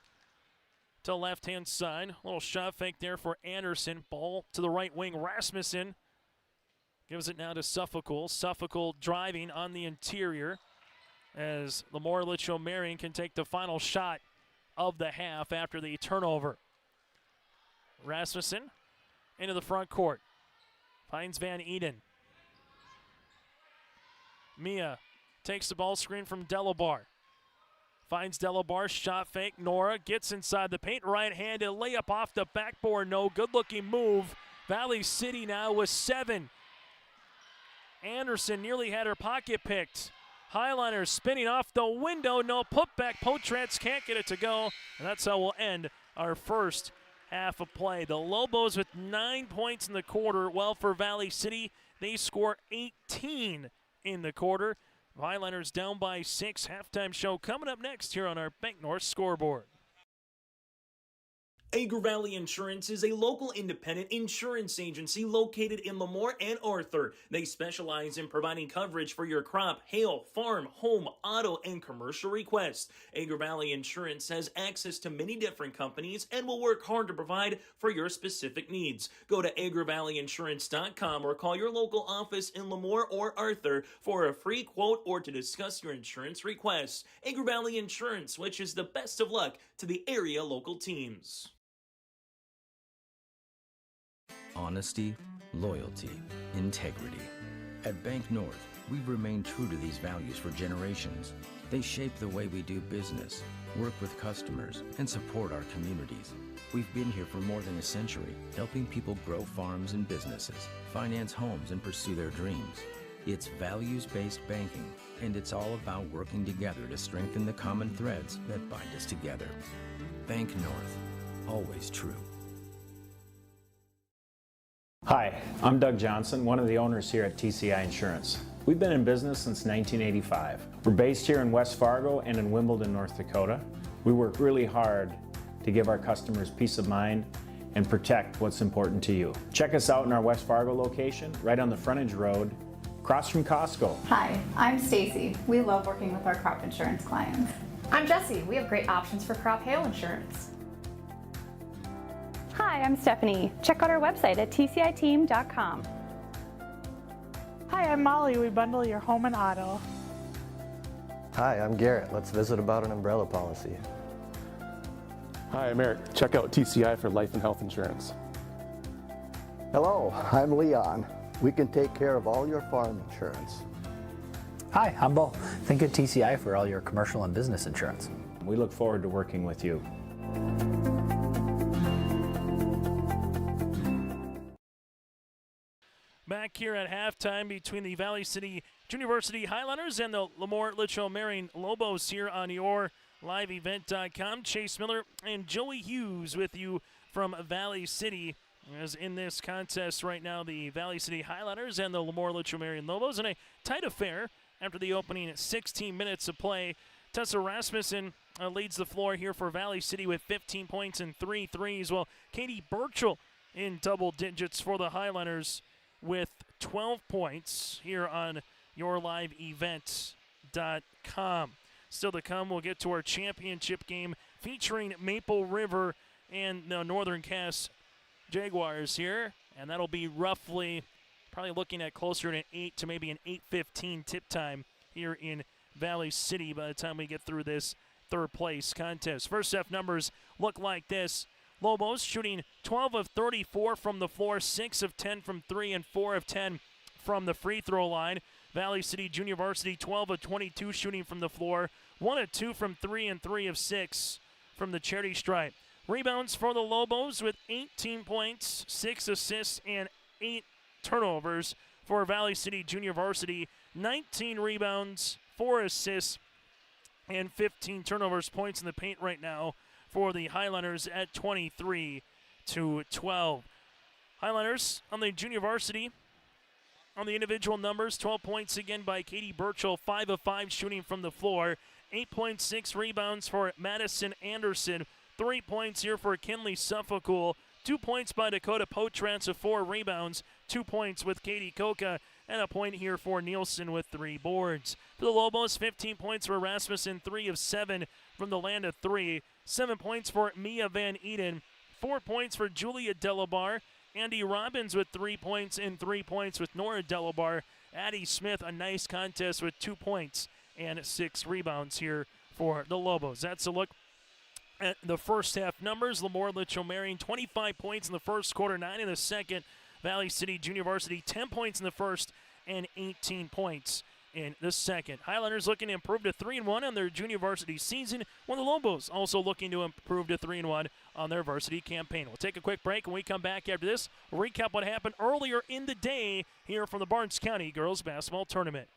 to left-hand side. A little shot fake there for Anderson. Ball to the right wing. Rasmussen gives it now to Suffolk. Suffolk driving on the interior as LaMoure-Litchville Marion can take the final shot of the half after the turnover. Rasmussen into the front court. Finds Van Eden. Mia takes the ball screen from Delabar. Finds Delabar, shot fake. Nora gets inside the paint, right-handed layup off the backboard. No good-looking move. Valley City now with 7. Anderson nearly had her pocket picked. Highliner spinning off the window. No putback. Potratz can't get it to go. And that's how we'll end our first half of play. The Lobos with 9 points in the quarter. Well, for Valley City, they score 18 in the quarter. Highliners down by 6. Halftime show coming up next here on our Bank North scoreboard. Agri Valley Insurance is a local independent insurance agency located in LaMoure and Arthur. They specialize in providing coverage for your crop, hail, farm, home, auto, and commercial requests. Agri Valley Insurance has access to many different companies and will work hard to provide for your specific needs. Go to agrivalleyinsurance.com or call your local office in LaMoure or Arthur for a free quote or to discuss your insurance requests. Agri Valley Insurance wishes the best of luck to the area local teams. Honesty, loyalty, integrity. At Bank North, we've remained true to these values for generations. They shape the way we do business, work with customers, and support our communities. We've been here for more than a century, helping people grow farms and businesses, finance homes, and pursue their dreams. It's values-based banking, and it's all about working together to strengthen the common threads that bind us together. Bank North, always true. Hi, I'm Doug Johnson, one of the owners here at TCI Insurance. We've been in business since 1985. We're based here in West Fargo and in Wimbledon, North Dakota. We work really hard to give our customers peace of mind and protect what's important to you. Check us out in our West Fargo location, right on the frontage road, across from Costco. Hi, I'm Stacy. We love working with our crop insurance clients. I'm Jessie. We have great options for crop hail insurance. Hi, I'm Stephanie. Check out our website at tciteam.com. Hi, I'm Molly. We bundle your home and auto. Hi, I'm Garrett. Let's visit about an umbrella policy. Hi, I'm Eric. Check out TCI for life and health insurance. Hello, I'm Leon. We can take care of all your farm insurance. Hi, I'm Bo. Think of TCI for all your commercial and business insurance. We look forward to working with you. Back here at halftime between the Valley City University Highlanders and the LaMoure-Litchville Marion Lobos here on your liveevent.com. Chase Miller and Joey Hughes with you from Valley City. As in this contest right now, the Valley City Highlanders and the LaMoure-Litchville Marion Lobos in a tight affair after the opening 16 minutes of play. Tessa Rasmussen leads the floor here for Valley City with 15 points and 3 threes, while Katie Burchell in double digits for the Highlanders with 12 points here on yourliveevent.com. Still to come, we'll get to our championship game featuring Maple River and the Northern Cass Jaguars here, and that'll be roughly probably looking at closer to an 8 to maybe an 8:15 tip time here in Valley City by the time we get through this third place contest. First half numbers look like this. Lobos shooting 12 of 34 from the floor, 6 of 10 from 3, and 4 of 10 from the free throw line. Valley City Junior Varsity 12 of 22 shooting from the floor, 1 of 2 from 3, and 3 of 6 from the charity stripe. Rebounds for the Lobos with 18 points, 6 assists, and 8 turnovers for Valley City Junior Varsity. 19 rebounds, 4 assists, and 15 turnovers. Points in the paint right now for the Highlanders at 23-12. Highlanders on the Junior Varsity on the individual numbers, 12 points again by Katie Burchell, 5 of 5 shooting from the floor, 8.6 rebounds for Madison Anderson, 3 points here for Kinley Suffolk, 2 points by Dakota Potrance, 4 rebounds, 2 points with Katie Koka, and a point here for Nielsen with 3 boards. For the Lobos, 15 points for Rasmussen, 3 of 7 from the land of 3. 7 points for Mia Van Eden, 4 points for Julia Delabar, Andy Robbins with 3 points and 3 points with Nora Delabar. Addie Smith, a nice contest with 2 points and 6 rebounds here for the Lobos. That's a look at the first half numbers. LaMoure-Litchville Marion, 25 points in the first quarter, 9 in the second. Valley City Junior Varsity, 10 points in the first and 18 points in the second. Highlanders looking to improve to 3-1 on their junior varsity season, while the Lobos also looking to improve to 3-1 on their varsity campaign. We'll take a quick break. When we come back after this, we'll recap what happened earlier in the day here from the Barnes County Girls Basketball Tournament.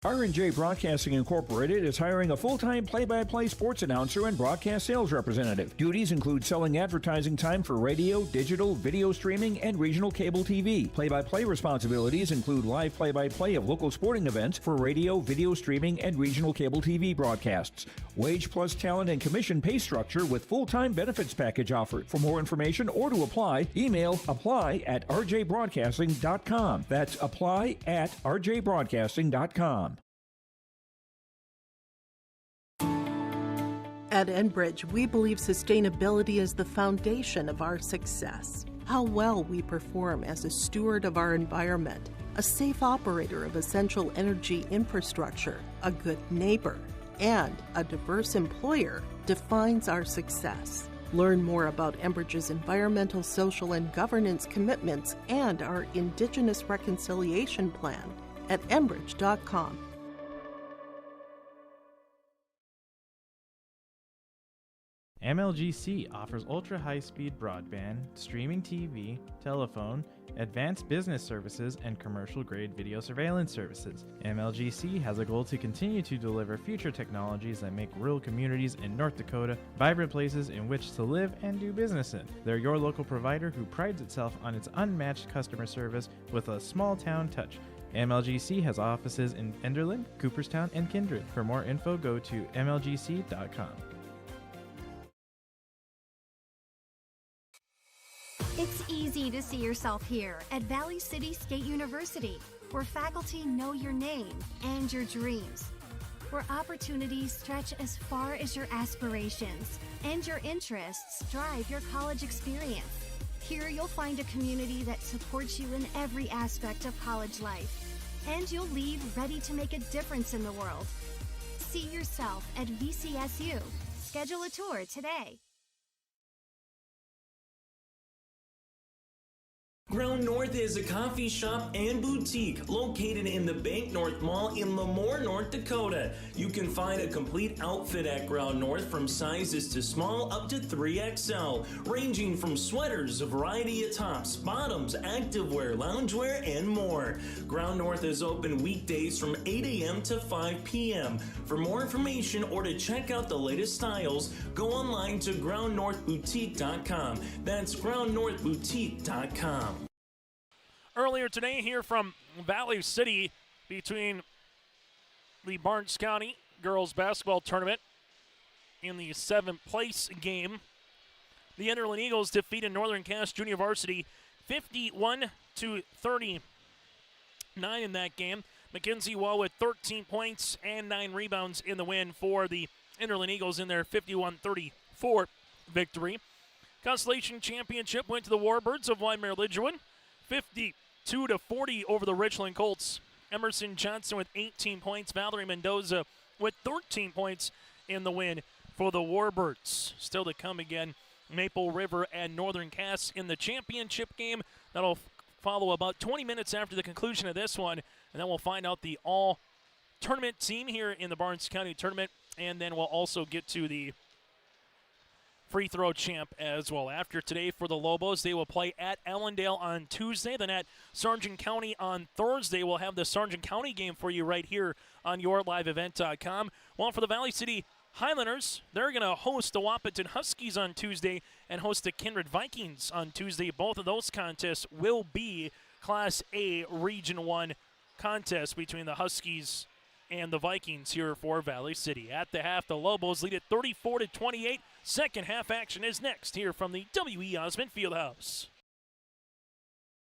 R&J Broadcasting Incorporated is hiring a full-time play-by-play sports announcer and broadcast sales representative. Duties include selling advertising time for radio, digital, video streaming, and regional cable TV. Play-by-play responsibilities include live play-by-play of local sporting events for radio, video streaming, and regional cable TV broadcasts. Wage plus talent and commission pay structure with full-time benefits package offered. For more information or to apply, email apply@rjbroadcasting.com. That's apply@rjbroadcasting.com. At Enbridge, we believe sustainability is the foundation of our success. How well we perform as a steward of our environment, a safe operator of essential energy infrastructure, a good neighbor, and a diverse employer defines our success. Learn more about Enbridge's environmental, social, and governance commitments and our Indigenous Reconciliation Plan at enbridge.com. MLGC offers ultra-high-speed broadband, streaming TV, telephone, advanced business services, and commercial-grade video surveillance services. MLGC has a goal to continue to deliver future technologies that make rural communities in North Dakota vibrant places in which to live and do business in. They're your local provider who prides itself on its unmatched customer service with a small-town touch. MLGC has offices in Enderlin, Cooperstown, and Kindred. For more info, go to mlgc.com. It's easy to see yourself here at Valley City State University, where faculty know your name and your dreams, where opportunities stretch as far as your aspirations and your interests drive your college experience. Here you'll find a community that supports you in every aspect of college life, and you'll leave ready to make a difference in the world. See yourself at VCSU. Schedule a tour today. Ground North is a coffee shop and boutique located in the Bank North Mall in LaMoure, North Dakota. You can find a complete outfit at Ground North from sizes to small up to 3XL, ranging from sweaters, a variety of tops, bottoms, activewear, loungewear, and more. Ground North is open weekdays from 8 a.m. to 5 p.m. For more information or to check out the latest styles, go online to groundnorthboutique.com. That's groundnorthboutique.com. Earlier today here from Valley City between the Barnes County Girls Basketball Tournament in the 7th place game. The Enderlin Eagles defeated Northern Cass Junior Varsity 51-39 in that game. Mackenzie Wall with 13 points and 9 rebounds in the win for the Enderlin Eagles in their 51-34 victory. Constellation Championship went to the Warbirds of LaMoure-Litchville, 52-40 over the Richland Colts. Emerson Johnson with 18 points. Valerie Mendoza with 13 points in the win for the Warbirds. Still to come again, Maple River and Northern Cass in the championship game. That'll follow about 20 minutes after the conclusion of this one, and then we'll find out the all-tournament team here in the Barnes County Tournament, and then we'll also get to the free throw champ as well. After today for the Lobos, they will play at Ellendale on Tuesday, then at Sargent County on Thursday. We'll have the Sargent County game for you right here on yourliveevent.com. Well, for the Valley City Highlanders, they're going to host the Wahpeton Huskies on Tuesday and host the Kindred Vikings on Tuesday. Both of those contests will be Class A Region 1 contests between the Huskies and the Vikings here for Valley City. At the half, the Lobos lead at 34-28. Second half action is next here from the W.E. Osmond Fieldhouse.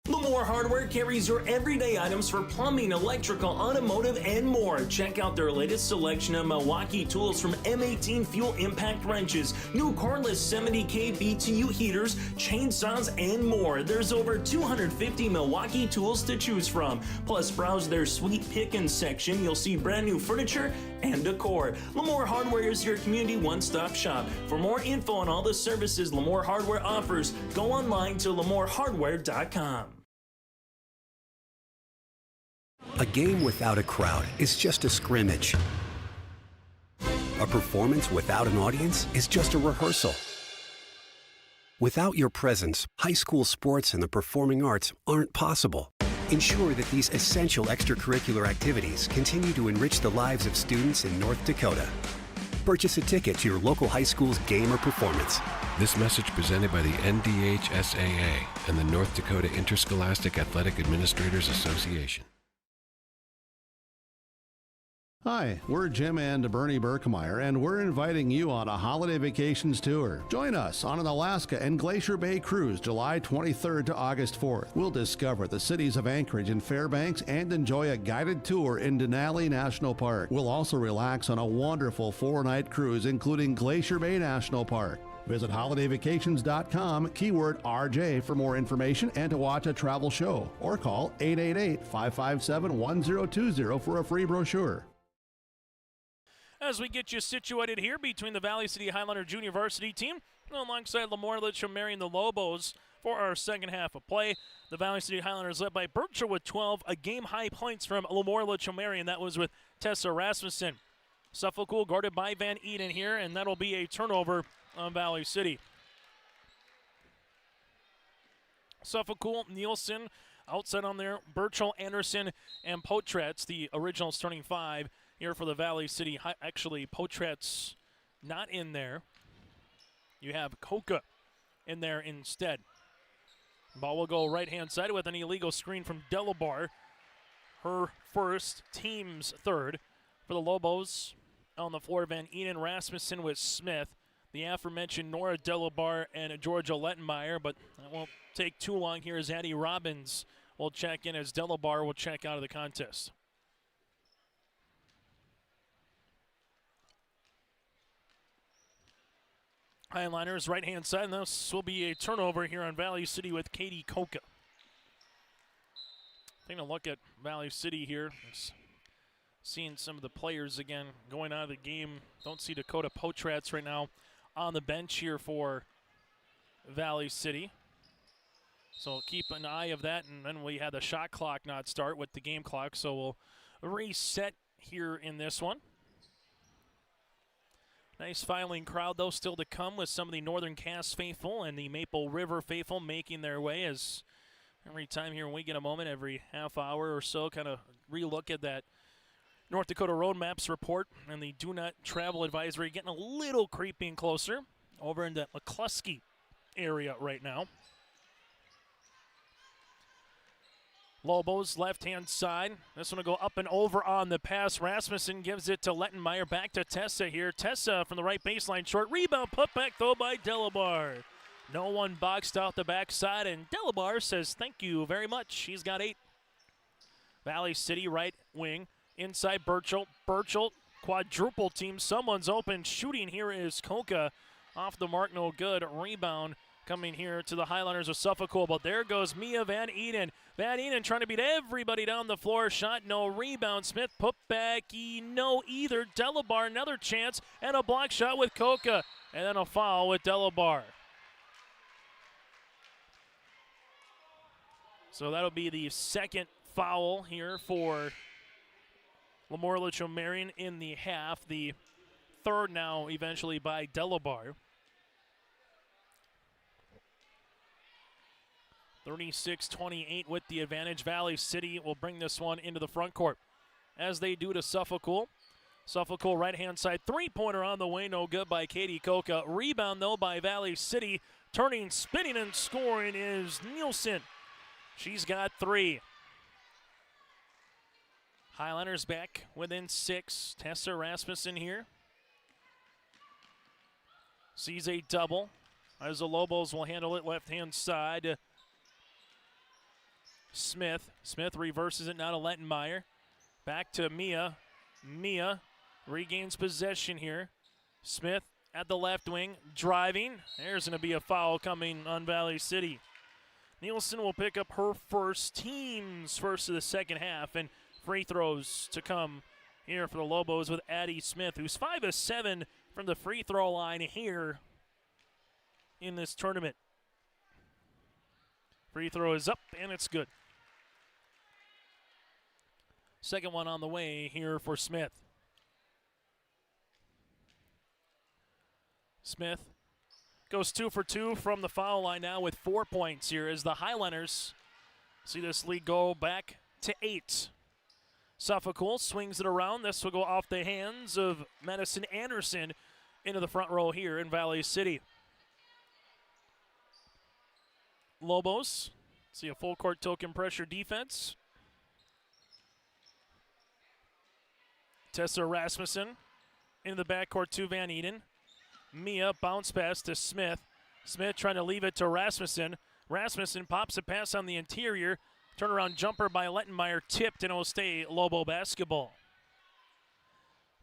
LaMoure Hardware carries your everyday items for plumbing, electrical, automotive, and more. Check out their latest selection of Milwaukee tools from M18 fuel impact wrenches, new cordless 70K BTU heaters, chainsaws, and more. There's over 250 Milwaukee tools to choose from. Plus, browse their sweet pickins section. You'll see brand new furniture and decor. LaMoure Hardware is your community one-stop shop. For more info on all the services LaMoure Hardware offers, go online to LaMoureHardware.com. A game without a crowd is just a scrimmage. A performance without an audience is just a rehearsal. Without your presence, high school sports and the performing arts aren't possible. Ensure that these essential extracurricular activities continue to enrich the lives of students in North Dakota. Purchase a ticket to your local high school's game or performance. This message presented by the NDHSAA and the North Dakota Interscholastic Athletic Administrators Association. Hi, we're Jim and Bernie Berkmeyer, and we're inviting you on a holiday vacations tour. Join us on an Alaska and Glacier Bay cruise July 23rd to August 4th. We'll discover the cities of Anchorage and Fairbanks and enjoy a guided tour in Denali National Park. We'll also relax on a wonderful 4-night cruise, including Glacier Bay National Park. Visit holidayvacations.com, keyword RJ for more information and to watch a travel show, or call 888-557-1020 for a free brochure. As we get you situated here between the Valley City Highlander Junior Varsity team alongside LaMoure-Litchville Marion, the Lobos, for our second half of play. The Valley City Highlanders led by Birchall with 12, a game-high points from LaMoure-Litchville Marion. That was with Tessa Rasmussen. Suffolk guarded by Van Eden here, and that'll be a turnover on Valley City. Suffolk, Nielsen, outside on there, Birchall, Anderson, and Potratz, the original starting five here for the Valley City. Actually, Potratz not in there. You have Koka in there instead. Ball will go right-hand side with an illegal screen from Delabar. Her first, team's third. For the Lobos on the floor, Van Eden, Rasmussen with Smith. The aforementioned Nora Delabar and Georgia Lettenmeyer, but that won't take too long here as Addie Robbins will check in as Delabar will check out of the contest. Highliners right-hand side, and this will be a turnover here on Valley City with Katie Koka. Taking a look at Valley City here. Seeing some of the players again going out of the game. Don't see Dakota Potratz right now on the bench here for Valley City. So keep an eye of that, and then we had the shot clock not start with the game clock, so we'll reset here in this one. Nice filing crowd, though, still to come with some of the Northern Cass faithful and the Maple River faithful making their way as every time here when we get a moment, every half hour or so, kind of relook at that North Dakota Road Maps report and the Do Not Travel Advisory getting a little creeping closer over in the McCluskey area right now. Lobos left-hand side. This one will go up and over on the pass. Rasmussen gives it to Lettenmeyer. Back to Tessa here. Tessa from the right baseline. Short rebound. Put back, though, by Delabar. No one boxed out the backside, and Delabar says thank you very much. He's got 8. Valley City right wing. Inside Birchall. Birchall quadruple team. Someone's open. Shooting here is Koka. Off the mark, no good. Rebound coming here to the Highlanders of Suffolk. But there goes Mia Van Eden. Van Eden trying to beat everybody down the floor. Shot, no. Rebound. Smith put back. No either. Delabar, another chance. And a block shot with Koka. And then a foul with Delabar. So that'll be the second foul here for LaMoure-Litchville Marion in the half. The third now eventually by Delabar. 36-28 with the advantage. Valley City will bring this one into the front court, as they do to Suffolk. Suffolk right-hand side. Three-pointer on the way, no good by Katie Koka. Rebound, though, by Valley City. Turning, spinning, and scoring is Nielsen. She's got 3. Highlanders back within 6. Tessa Rasmussen here. Sees a double as the Lobos will handle it left-hand side. Smith. Smith reverses it now to Lettenmeyer. Back to Mia. Mia regains possession here. Smith at the left wing, driving. There's going to be a foul coming on Valley City. Nielsen will pick up her team's first of the second half, and free throws to come here for the Lobos with Addie Smith, who's 5 of 7 from the free throw line here in this tournament. Free throw is up, and it's good. Second one on the way here for Smith. Smith goes 2 for 2 from the foul line now with 4 points here as the Highlanders see this lead go back to 8. Suffolk swings it around. This will go off the hands of Madison Anderson into the front row here in Valley City. Lobos see a full court token pressure defense. Tessa Rasmussen into the backcourt to Van Eden. Mia bounce pass to Smith. Smith trying to leave it to Rasmussen. Rasmussen pops a pass on the interior. Turnaround jumper by Lettenmeyer tipped, and it will stay Lobo basketball.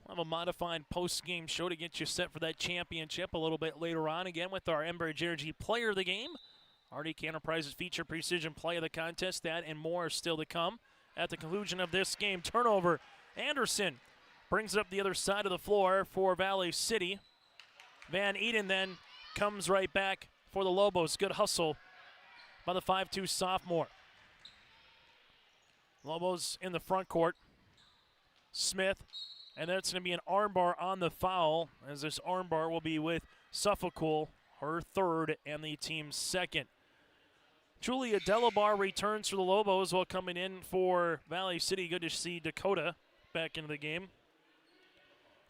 We'll have a modified post-game show to get you set for that championship a little bit later on. Again with our Enbridge Energy Player of the Game. RDK Enterprises feature precision play of the contest. That and more still to come. At the conclusion of this game, turnover. Anderson brings it up the other side of the floor for Valley City. Van Eden then comes right back for the Lobos. Good hustle by the 5'2 sophomore. Lobos in the front court. Smith, and that's going to be an armbar on the foul, as this armbar will be with Suffolk, her third and the team's second. Julia Delabar returns for the Lobos while coming in for Valley City. Good to see Dakota back into the game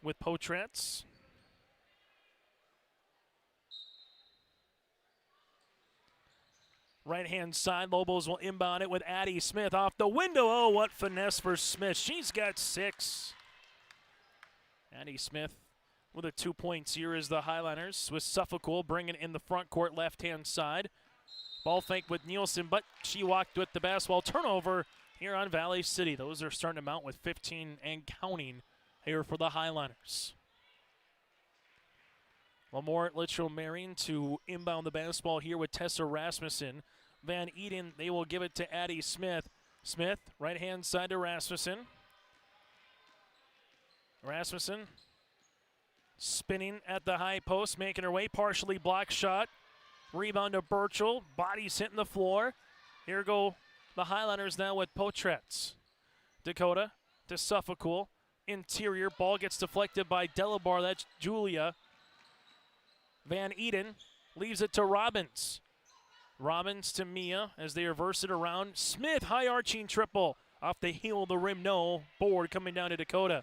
with Potratz. Right-hand side, Lobos will inbound it with Addie Smith off the window. Oh, what finesse for Smith. She's got 6. Addie Smith with a 2 points here as the Highlanders with Suffolk bringing it in the front court left-hand side. Ball fake with Nielsen, but she walked with the basketball. Turnover here on Valley City. Those are starting to mount with 15 and counting here for the Highlanders. LaMoure-Litchville Marion to inbound the basketball here with Tessa Rasmussen. Van Eden, they will give it to Addie Smith. Smith, right-hand side to Rasmussen. Rasmussen spinning at the high post, making her way, partially blocked shot. Rebound to Burchell, bodies hitting the floor. Here go the Highlanders now with Potratz. Dakota to Suffolk. Interior, ball gets deflected by Delabar, that's Julia. Van Eden leaves it to Robbins. Robbins to Mia as they reverse it around. Smith, high arching triple. Off the heel of the rim, no. Board coming down to Dakota.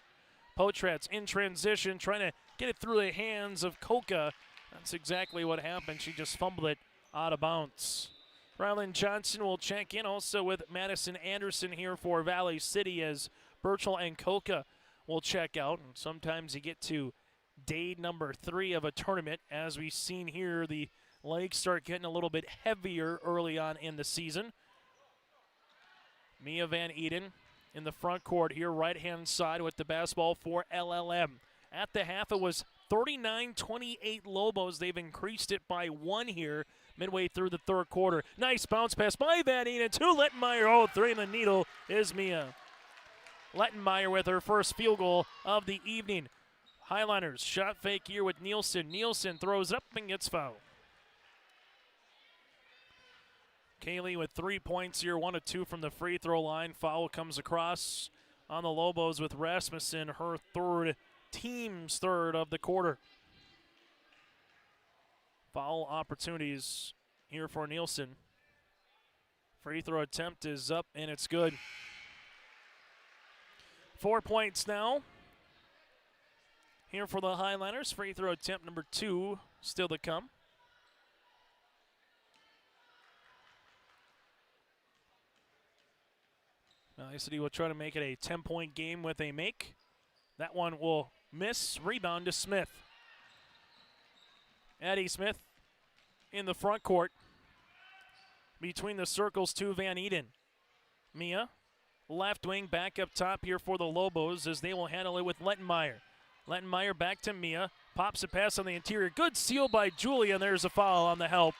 Potratz in transition, trying to get it through the hands of Koka. That's exactly what happened. She just fumbled it out of bounds. Ryland Johnson will check in also with Madison Anderson here for Valley City as Burchell and Koka will check out. And sometimes you get to day number 3 of a tournament. As we've seen here, the legs start getting a little bit heavier early on in the season. Mia Van Eden in the front court here, right-hand side with the basketball for LLM. At the half, it was 39-28 Lobos. They've increased it by 1 here midway through the third quarter. Nice bounce pass by Van Eden to Lettenmeyer. Oh, 3 in the needle is Mia. Lettenmeyer with her first field goal of the evening. Highlanders shot fake here with Nielsen. Nielsen throws up and gets fouled. Kaylee with 3 points here, 1 of 2 from the free throw line. Foul comes across on the Lobos with Rasmussen, her third, team's third of the quarter. Foul opportunities here for Nielsen. Free throw attempt is up and it's good. 4 points now here for the Highlanders. Free throw attempt number 2 still to come. Valley City will try to make it a 10-point game with a make. That one will miss. Rebound to Smith. Addie Smith in the front court. Between the circles to Van Eden. Mia, left wing, back up top here for the Lobos as they will handle it with Lettenmeyer. Lettenmeyer back to Mia. Pops a pass on the interior. Good steal by Julia, and there's a foul on the help.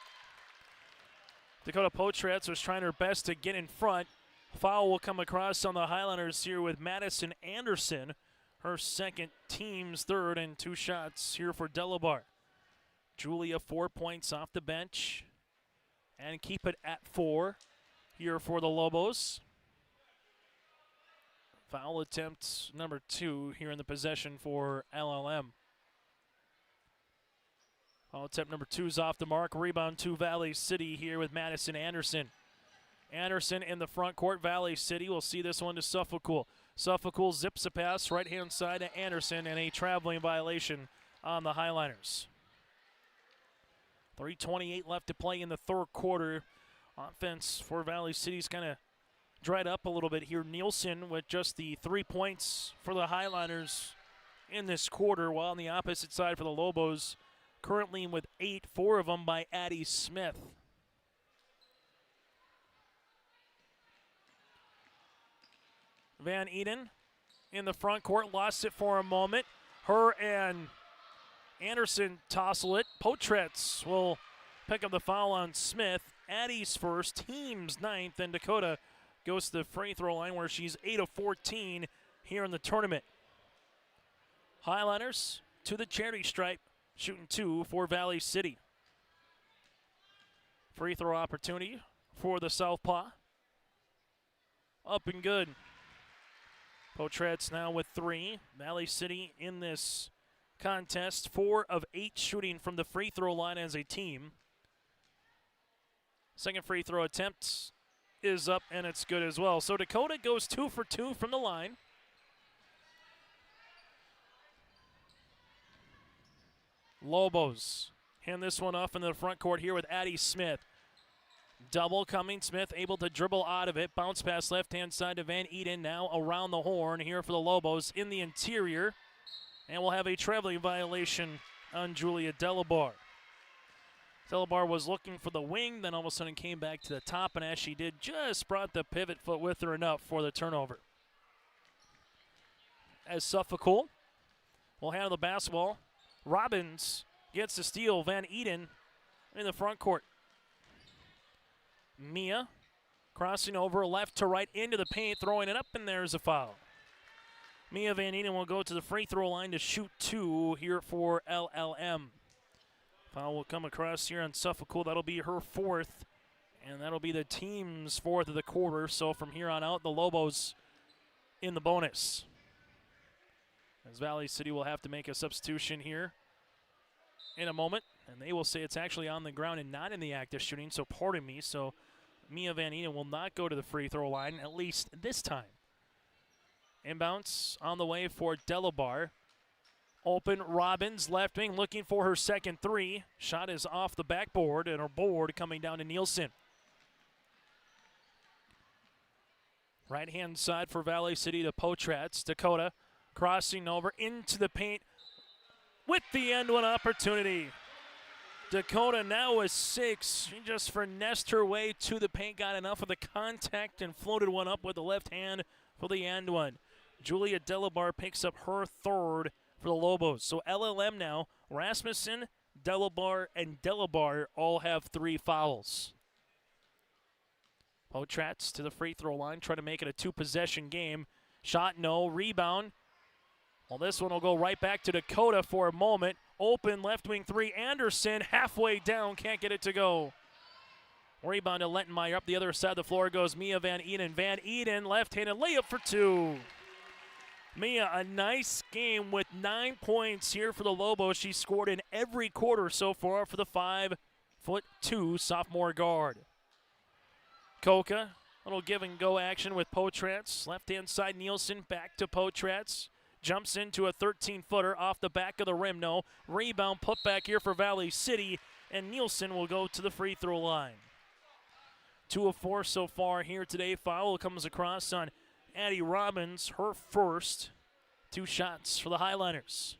Dakota Potratz was trying her best to get in front. Foul will come across on the Highlanders here with Madison Anderson. Her second, team's third, and 2 shots here for Delabar. Julia 4 points off the bench. And keep it at 4 here for the Lobos. Foul attempt number 2 here in the possession for LLM. Foul attempt number 2 is off the mark. Rebound to Valley City here with Madison Anderson. Anderson in the front court. Valley City will see this one to Suffolk. Suffolk zips a pass right-hand side to Anderson, and a traveling violation on the Highliners. 3:28 left to play in the third quarter. Offense for Valley City's kind of dried up a little bit here. Nielsen with just the 3 points for the Highliners in this quarter, while on the opposite side for the Lobos, currently with 8, 4 of them by Addie Smith. Van Eden in the front court, lost it for a moment. Her and Anderson tossle it. Potratz will pick up the foul on Smith. Addie's first, team's 9th, and Dakota goes to the free throw line where she's 8 of 14 here in the tournament. Highliners to the charity stripe, shooting 2 for Valley City. Free throw opportunity for the Southpaw. Up and good. Potratz now with 3. Valley City in this contest, 4 of 8 shooting from the free throw line as a team. Second free throw attempt is up, and it's good as well. So Dakota goes 2 for 2 from the line. Lobos hand this one off into the front court here with Addie Smith. Double coming. Smith able to dribble out of it. Bounce pass left-hand side to Van Eden. Now around the horn here for the Lobos in the interior. And we'll have a traveling violation on Julia Delabar. Delabar was looking for the wing, then all of a sudden came back to the top, and as she did, just brought the pivot foot with her enough for the turnover. As Suffolk will handle the basketball. Robbins gets the steal. Van Eden in the front court. Mia crossing over left to right into the paint, throwing it up, and there's a foul. Mia Van Eden will go to the free throw line to shoot 2 here for LLM. Foul will come across here on Suffolk. That'll be her 4th, and that'll be the team's 4th of the quarter. So from here on out, the Lobos in the bonus. As Valley City will have to make a substitution here in a moment, and they will say it's actually on the ground and not in the act of shooting, so pardon me. So Mia Van Eden will not go to the free throw line, at least this time. Inbounds on the way for Delabar. Open Robbins, left wing, looking for her second 3. Shot is off the backboard, and her board coming down to Nielsen. Right-hand side for Valley City to Potratz. Dakota crossing over into the paint with the end one opportunity. Dakota now with 6. She just finessed her way to the paint, got enough of the contact, and floated one up with the left hand for the end one. Julia Delabar picks up her 3rd for the Lobos. So LLM now, Rasmussen, Delabar, and Delabar all have 3 fouls. Potratz to the free throw line, trying to make it a 2-possession game. Shot no, rebound. Well, this one will go right back to Dakota for a moment. Open left wing 3, Anderson halfway down, can't get it to go. Rebound to Lettenmeyer. Up the other side of the floor goes Mia Van Eden. Van Eden, left-handed layup for 2. Mia, a nice game with 9 points here for the Lobos. She scored in every quarter so far for the 5'2" sophomore guard. Koka, little give and go action with Potratz. Left-hand side, Nielsen back to Potratz. Jumps into a 13-footer off the back of the rim. No. Rebound put back here for Valley City, and Nielsen will go to the free throw line. 2 of 4 so far here today. Foul comes across on Addie Robbins, her first 2 shots for the Highliners.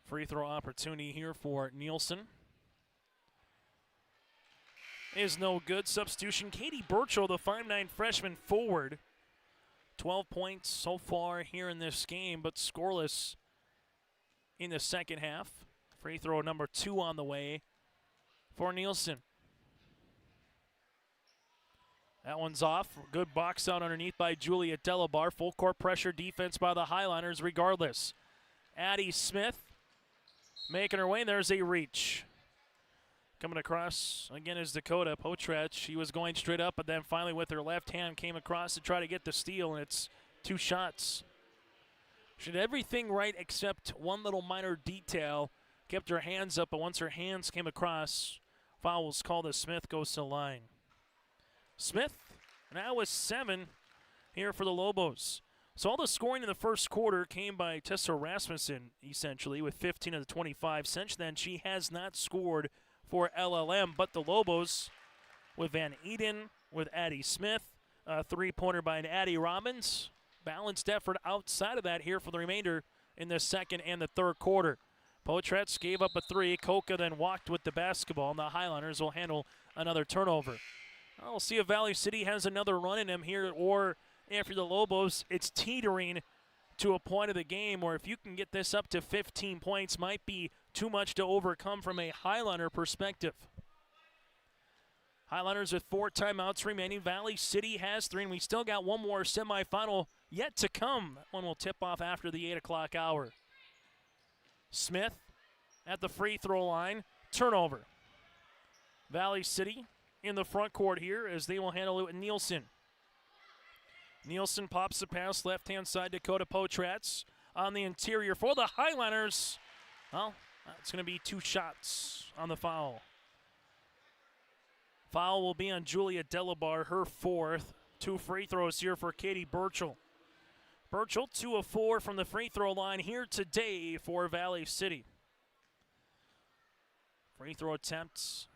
Free throw opportunity here for Nielsen. Is no good. Substitution, Katie Burchell, the 5'9" freshman forward. 12 points so far here in this game, but scoreless in the second half. Free throw number 2 on the way for Nielsen. That one's off. Good box out underneath by Julia Delabar. Full court pressure defense by the Highliners regardless. Addie Smith making her way, and there's a reach. Coming across again is Dakota Potratch. She was going straight up, but then finally with her left hand came across to try to get the steal, and it's 2 shots. She did everything right except one little minor detail. Kept her hands up, but once her hands came across, foul was called as Smith goes to the line. Smith now with 7 here for the Lobos. So all the scoring in the first quarter came by Tessa Rasmussen, essentially, with 15 of the 25. Since then, she has not scored for LLM, but the Lobos with Van Eden, with Addie Smith, a 3-pointer by an Addie Robbins. Balanced effort outside of that here for the remainder in the second and the third quarter. Potratz gave up a 3. Koka then walked with the basketball, and the Highliners will handle another turnover. We'll see if Valley City has another run in them here, or after the Lobos, it's teetering to a point of the game where if you can get this up to 15 points, might be too much to overcome from a Highliner perspective. Highliners with 4 timeouts remaining. Valley City has 3, and we still got one more semifinal yet to come. That one will tip off after the 8 o'clock hour. Smith at the free throw line. Turnover. Valley City in the front court here as they will handle it with Nielsen. Nielsen pops the pass, left-hand side, Dakota Potratz on the interior for the Highliners. Well, it's going to be 2 shots on the foul. Foul will be on Julia Delabar, her 4th. 2 free throws here for Katie Burchell. Burchell, 2 of 4 from the free throw line here today for Valley City. Free throw attempts,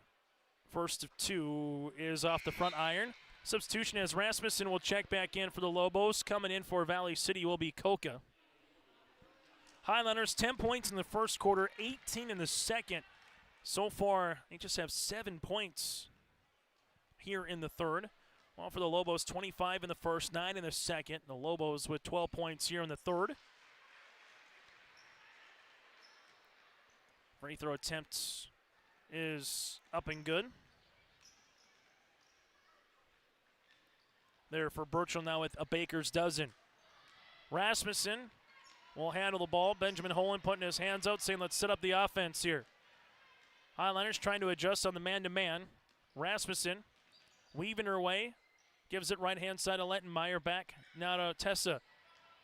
first of 2 is off the front iron. Substitution as Rasmussen will check back in for the Lobos. Coming in for Valley City will be Koka. Highlanders 10 points in the first quarter, 18 in the second. So far, they just have 7 points here in the third. While for the Lobos, 25 in the first, 9 in the second. The Lobos with 12 points here in the third. Free throw attempt is up and good. There for Burchell now with a baker's dozen. Rasmussen will handle the ball. Benjamin Holen putting his hands out, saying let's set up the offense here. Highlanders trying to adjust on the man-to-man. Rasmussen weaving her way. Gives it right-hand side to Lettenmeyer. Back now to Tessa.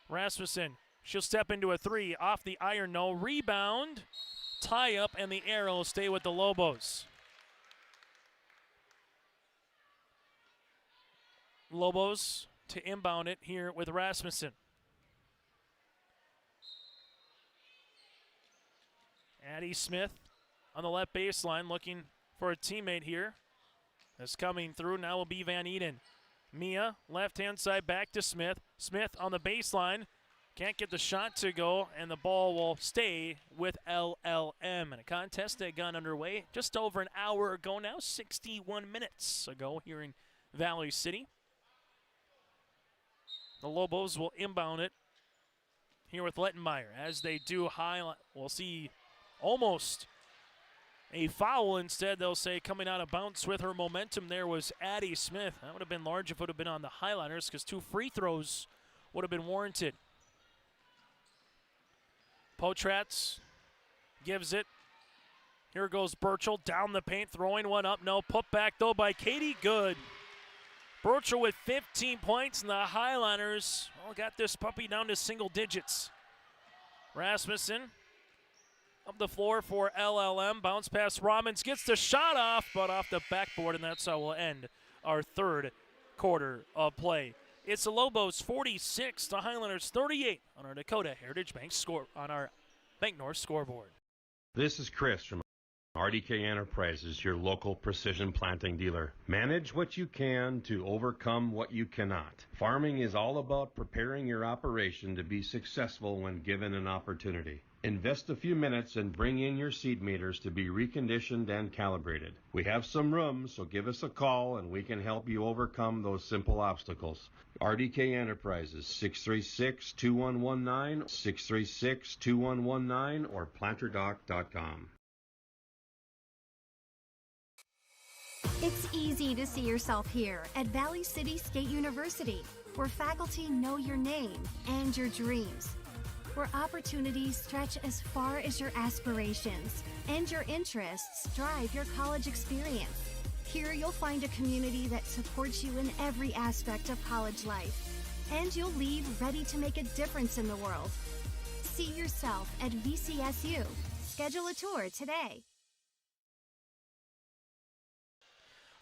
Rasmussen, she'll step into a 3. Off the iron, no. Rebound. Tie up, and the arrow will stay with the Lobos. Lobos to inbound it here with Rasmussen. Addie Smith on the left baseline looking for a teammate here. That's coming through. Now will be Van Eden. Mia, left-hand side back to Smith. Smith on the baseline. Can't get the shot to go, and the ball will stay with LLM. And a contest that got underway just over an hour ago now, 61 minutes ago here in Valley City. The Lobos will inbound it here with Lettenmeyer. As they do, we'll see almost a foul. Instead, they'll say coming out of bounds with her momentum there was Addie Smith. That would have been large if it would have been on the Highliners because 2 free throws would have been warranted. Potratz gives it. Here goes Burchell down the paint, throwing one up. No, put back though by Katie. Good. Burchell with 15 points, and the Highliners got this puppy down to single digits. Rasmussen up the floor for LLM. Bounce pass Robbins gets the shot off, but off the backboard, and that's how we'll end our third quarter of play. It's the Lobos 46, the Highlanders 38 on our Dakota Heritage Bank score on our Bank North scoreboard. This is Chris from RDK Enterprises, your local precision planting dealer. Manage what you can to overcome what you cannot. Farming is all about preparing your operation to be successful when given an opportunity. Invest a few minutes and bring in your seed meters to be reconditioned and calibrated. We have some room, so give us a call and we can help you overcome those simple obstacles. RDK Enterprises, 636-2119, 636-2119, or planterdoc.com. It's easy to see yourself here at Valley City State University, where faculty know your name and your dreams, where opportunities stretch as far as your aspirations and your interests drive your college experience. Here you'll find a community that supports you in every aspect of college life, and you'll leave ready to make a difference in the world. See yourself at VCSU. Schedule a tour today.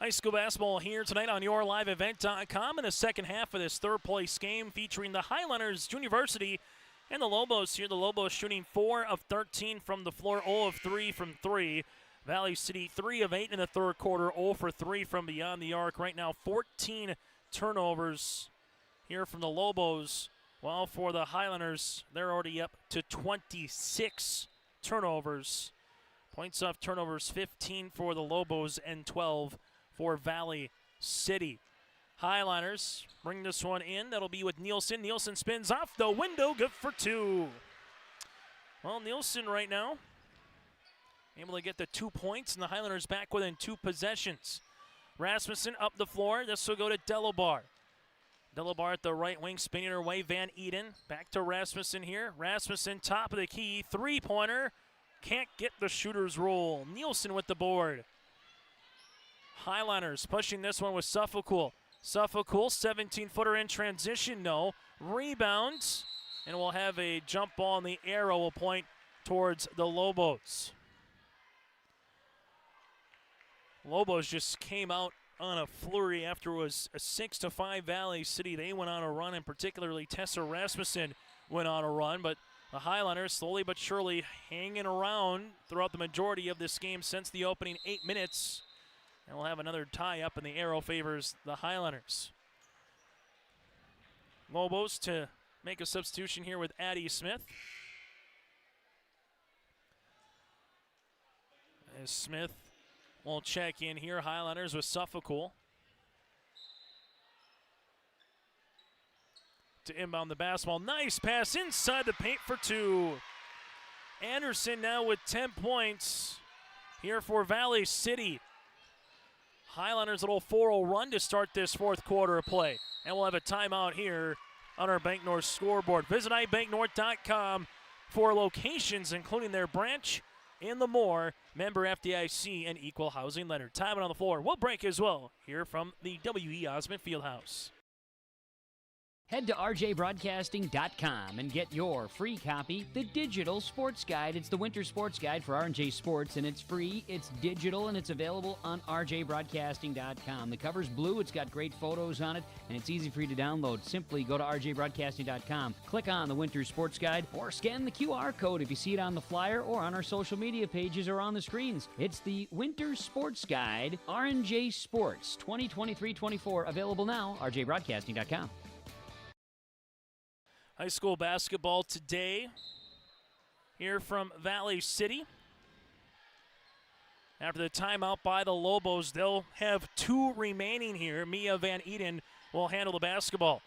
High school basketball here tonight on YourLiveEvent.com in the second half of this third-place game featuring the Highlanders University and the Lobos here. The Lobos shooting 4 of 13 from the floor, 0 of 3 from 3. Valley City 3 of 8 in the third quarter, 0 for 3 from beyond the arc. Right now 14 turnovers here from the Lobos, while for the Highlanders, they're already up to 26 turnovers. Points off turnovers, 15 for the Lobos and 12 for Valley City. Highlanders bring this one in. That'll be with Nielsen. Nielsen spins off the window, good for 2. Well, Nielsen right now able to get the 2 points, and the Highlanders back within 2 possessions. Rasmussen up the floor. This will go to Delabar. Delabar at the right wing, spinning her way. Van Eden back to Rasmussen here. Rasmussen top of the key, three-pointer. Can't get the shooter's roll. Nielsen with the board. Highlanders pushing this one with Suffolcool. Suffolcool, 17-footer in transition, no. Rebounds, and we'll have a jump ball in the arrow will point towards the Lobos. Lobos just came out on a flurry after it was a 6-5 Valley City. They went on a run, and particularly Tessa Rasmussen went on a run, but the Highlanders slowly but surely hanging around throughout the majority of this game since the opening 8 minutes. And we'll have another tie up, and the arrow favors the Highlanders. Lobos to make a substitution here with Addie Smith. As Smith will check in here. Highlanders with Suffolcool. To inbound the basketball. Nice pass inside the paint for 2. Anderson now with 10 points here for Valley City. Highlanders a little 4-0 run to start this fourth quarter of play. And we'll have a timeout here on our Bank North scoreboard. Visit ibanknorth.com for locations, including their branch in LaMoure, member FDIC, and equal housing lender. Timeout on the floor. We'll break as well here from the W.E. Osmond Fieldhouse. Head to rjbroadcasting.com and get your free copy, The Digital Sports Guide. It's the winter sports guide for R&J Sports, and it's free, it's digital, and it's available on rjbroadcasting.com. The cover's blue, it's got great photos on it, and it's easy for you to download. Simply go to rjbroadcasting.com, click on the winter sports guide, or scan the QR code if you see it on the flyer or on our social media pages or on the screens. It's the Winter Sports Guide, R&J Sports, 2023-24, available now, rjbroadcasting.com. High school basketball today here from Valley City. After the timeout by the Lobos, they'll have 2 remaining here. Mia Van Eden will handle the basketball.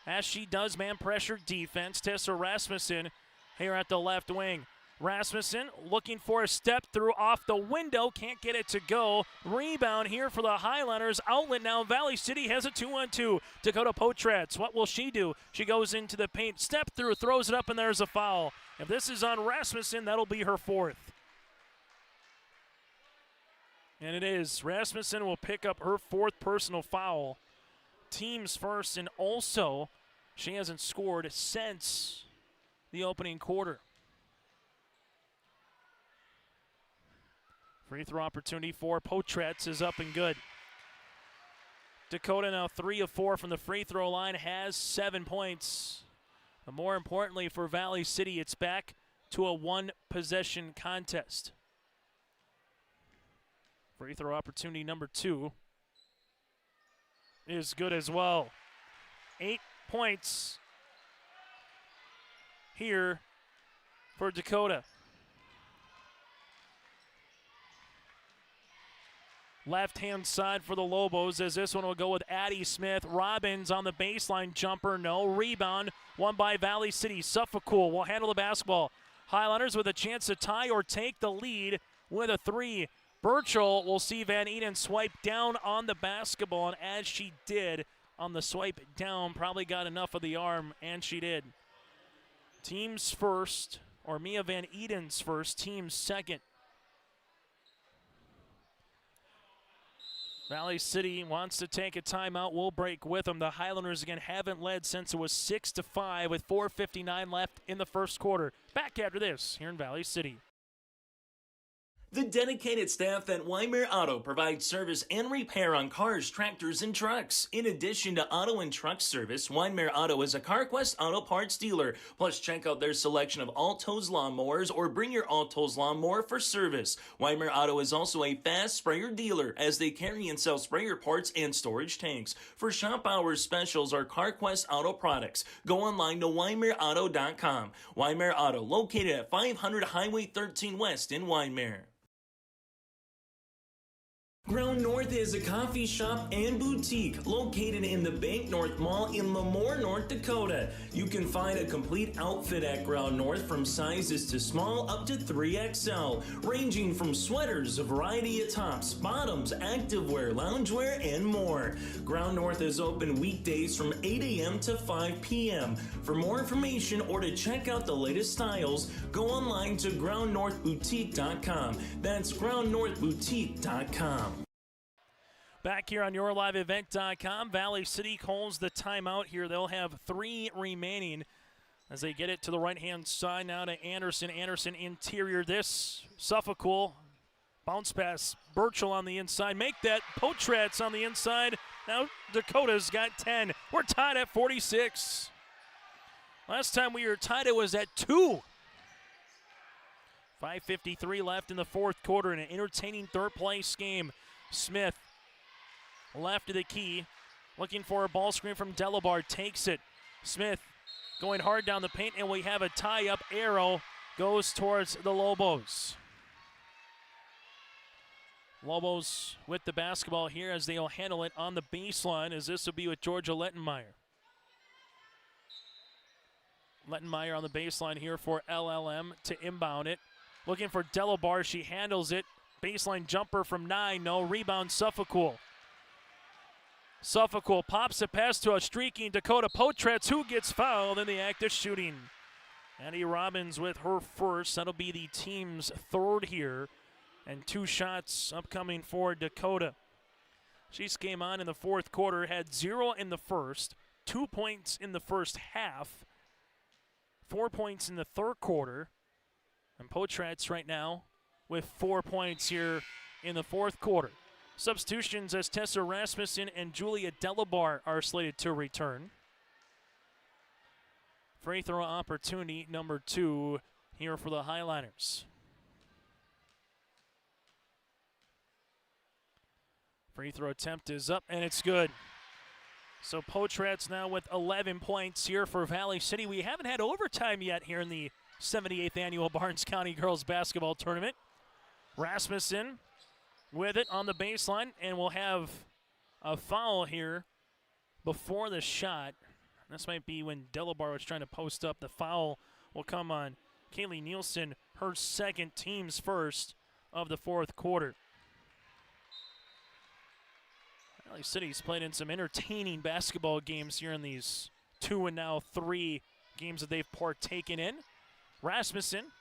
As she does man pressure defense, Tessa Rasmussen here at the left wing. Rasmussen looking for a step through off the window. Can't get it to go. Rebound here for the Highlanders. Outlet now. Valley City has a 2-on-2. Dakota Potratz. What will she do? She goes into the paint. Step through. Throws it up, and there's a foul. If this is on Rasmussen, that'll be her 4th. And it is. Rasmussen will pick up her 4th personal foul. Team's first, and also she hasn't scored since the opening quarter. Free throw opportunity for Potratz is up and good. Dakota now 3 of 4 from the free throw line, has 7 points. But more importantly for Valley City, it's back to a 1-possession contest. Free throw opportunity number 2 is good as well. 8 points here for Dakota. Left-hand side for the Lobos as this one will go with Addie Smith. Robbins on the baseline jumper, no. Rebound, won by Valley City. Suffolcool will handle the basketball. Highlanders with a chance to tie or take the lead with a 3. Burchell will see Van Eden swipe down on the basketball, and as she did on the swipe down, probably got enough of the arm, and she did. Team's first, or Mia Van Eden's first, team's second. Valley City wants to take a timeout. We'll break with them. The Highlanders, again, haven't led since it was 6-5 with 4:59 left in the first quarter. Back after this here in Valley City. The dedicated staff at Wymer Auto provides service and repair on cars, tractors, and trucks. In addition to auto and truck service, Wymer Auto is a CarQuest auto parts dealer. Plus, check out their selection of Alto's lawnmowers or bring your Alto's lawnmower for service. Wymer Auto is also a fast sprayer dealer as they carry and sell sprayer parts and storage tanks. For shop hours specials or CarQuest auto products, go online to WymerAuto.com. Wymer Auto, located at 500 Highway 13 West in Wymer. Ground North is a coffee shop and boutique located in the Bank North Mall in LaMoure, North Dakota. You can find a complete outfit at Ground North from sizes to small up to 3XL, ranging from sweaters, a variety of tops, bottoms, activewear, loungewear, and more. Ground North is open weekdays from 8 a.m. to 5 p.m. For more information or to check out the latest styles, go online to groundnorthboutique.com. That's groundnorthboutique.com. Back here on YourLiveEvent.com, Valley City calls the timeout here. They'll have 3 remaining as they get it to the right-hand side now to Anderson. Anderson interior this. Suffolcool. Bounce pass. Burchell on the inside. Make that. Potratz on the inside. Now Dakota's got 10. We're tied at 46. Last time we were tied, it was at 2. 5:53 left in the fourth quarter in an entertaining third-place game. Smith left of the key, looking for a ball screen from Delabar, takes it. Smith going hard down the paint, and we have a tie-up arrow, goes towards the Lobos. Lobos with the basketball here as they'll handle it on the baseline, as this will be with Georgia Lettenmeyer. Lettenmeyer on the baseline here for LLM to inbound it. Looking for Delabar, she handles it. Baseline jumper from 9, no. Rebound Suffolcool. Suffolcool pops a pass to a streaking Dakota Potratz, who gets fouled in the act of shooting. Addie Robbins with her first. That'll be the team's third here. And 2 shots upcoming for Dakota. She's came on in the fourth quarter, had 0 in the first, 2 points in the first half, 4 points in the third quarter. And Potratz right now with 4 points here in the fourth quarter. Substitutions as Tessa Rasmussen and Julia Delabar are slated to return. Free throw opportunity number 2 here for the Highliners. Free throw attempt is up, and it's good. So Potratz now with 11 points here for Valley City. We haven't had overtime yet here in the 78th Annual Barnes County Girls Basketball Tournament. Rasmussen with it on the baseline, and we'll have a foul here before the shot. This might be when Delabar was trying to post up. The foul will come on Kaylee Nielsen, her second, team's first of the fourth quarter. Valley City's played in some entertaining basketball games here in these 2 and now 3 games that they've partaken in. Rasmussen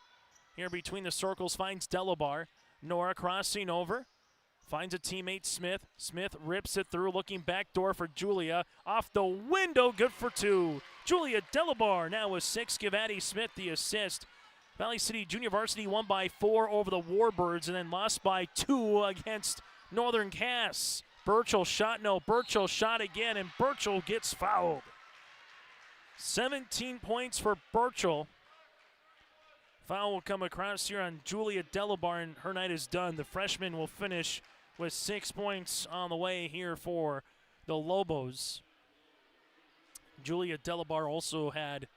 here between the circles finds Delabar. Nora crossing over, finds a teammate, Smith. Smith rips it through, looking backdoor for Julia. Off the window, good for 2. Julia Delabar now with 6, give Addie Smith the assist. Valley City Junior Varsity won by 4 over the Warbirds and then lost by 2 against Northern Cass. Burchell shot, no. Burchell shot again, and Burchell gets fouled. 17 points for Burchell. Foul will come across here on Julia Delabar, and her night is done. The freshman will finish with 6 points on the way here for the Lobos. Julia Delabar also had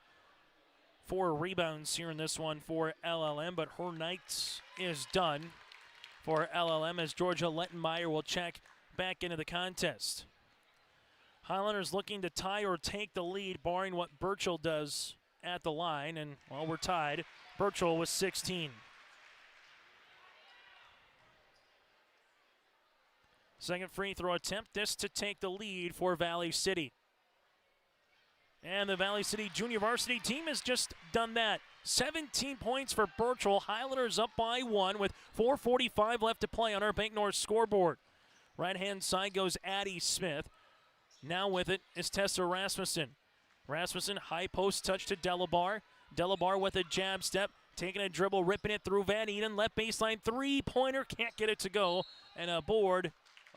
4 rebounds here in this one for LLM, but her night is done for LLM as Georgia Lettenmeyer will check back into the contest. Highlanders looking to tie or take the lead, barring what Burchell does at the line, and, well, we're tied. Burchell with 16. Second free throw attempt, this to take the lead for Valley City. And the Valley City Junior Varsity team has just done that. 17 points for Burchell. Highlanders up by 1 with 4:45 left to play on our Bank North scoreboard. Right-hand side goes Addie Smith. Now with it is Tessa Rasmussen. Rasmussen, high post touch to Delabar. Delabar with a jab step, taking a dribble, ripping it through Van Eden. Left baseline three-pointer, can't get it to go. And a board,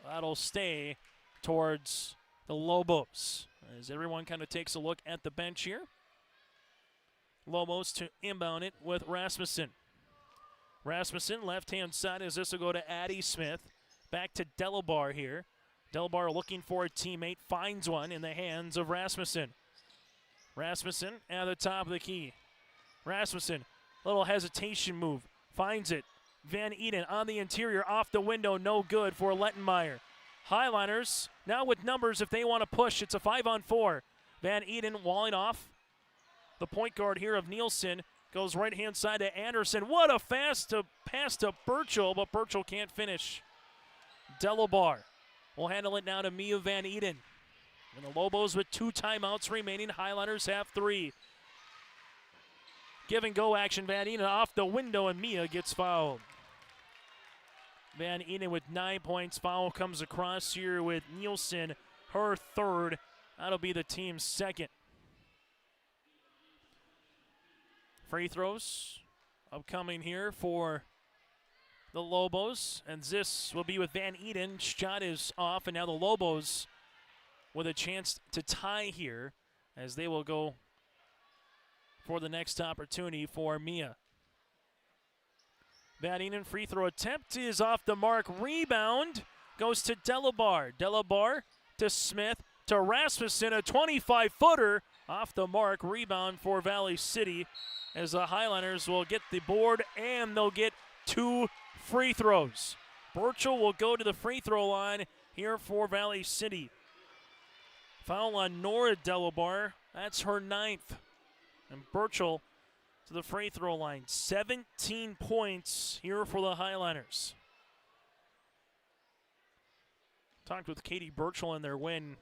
that'll stay towards the Lobos. As everyone kind of takes a look at the bench here. Lobos to inbound it with Rasmussen. Rasmussen, left-hand side, as this will go to Addie Smith. Back to Delabar here. Delabar looking for a teammate, finds one in the hands of Rasmussen. Rasmussen at the top of the key. Rasmussen, little hesitation move, finds it. Van Eden on the interior, off the window, no good for Lettenmeyer. Highliners now with numbers if they want to push. It's a 5-on-4. Van Eden walling off. The point guard here of Nielsen goes right-hand side to Anderson. What a fast pass to Burchell, but Burchell can't finish. Delabar will handle it now to Mia Van Eden. And the Lobos with 2 timeouts remaining. Highliners have 3. Give and go action. Van Eden off the window, and Mia gets fouled. Van Eden with 9 points. Foul comes across here with Nielsen, her 3rd. That'll be the team's 2nd. Free throws upcoming here for the Lobos, and this will be with Van Eden. Shot is off, and now the Lobos with a chance to tie here as they will go for the next opportunity for Mia. Van Eden free throw attempt is off the mark. Rebound goes to Delabar. Delabar to Smith to Rasmussen, a 25-footer off the mark. Rebound for Valley City as the Highlanders will get the board and they'll get 2 free throws. Burchell will go to the free throw line here for Valley City. Foul on Nora Delabar. That's her 9th. And Burchell to the free throw line. 17 points here for the Highliners. Talked with Katie Burchell in their win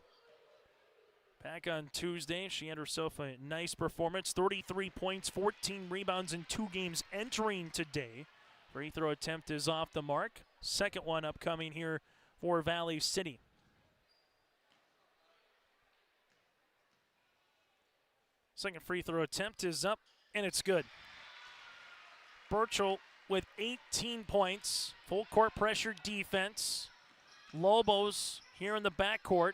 back on Tuesday. She had herself a nice performance. 33 points, 14 rebounds in 2 games entering today. Free throw attempt is off the mark. Second one upcoming here for Valley City. Second free throw attempt is up, and it's good. Burchell with 18 points. Full court pressure defense. Lobos here in the backcourt.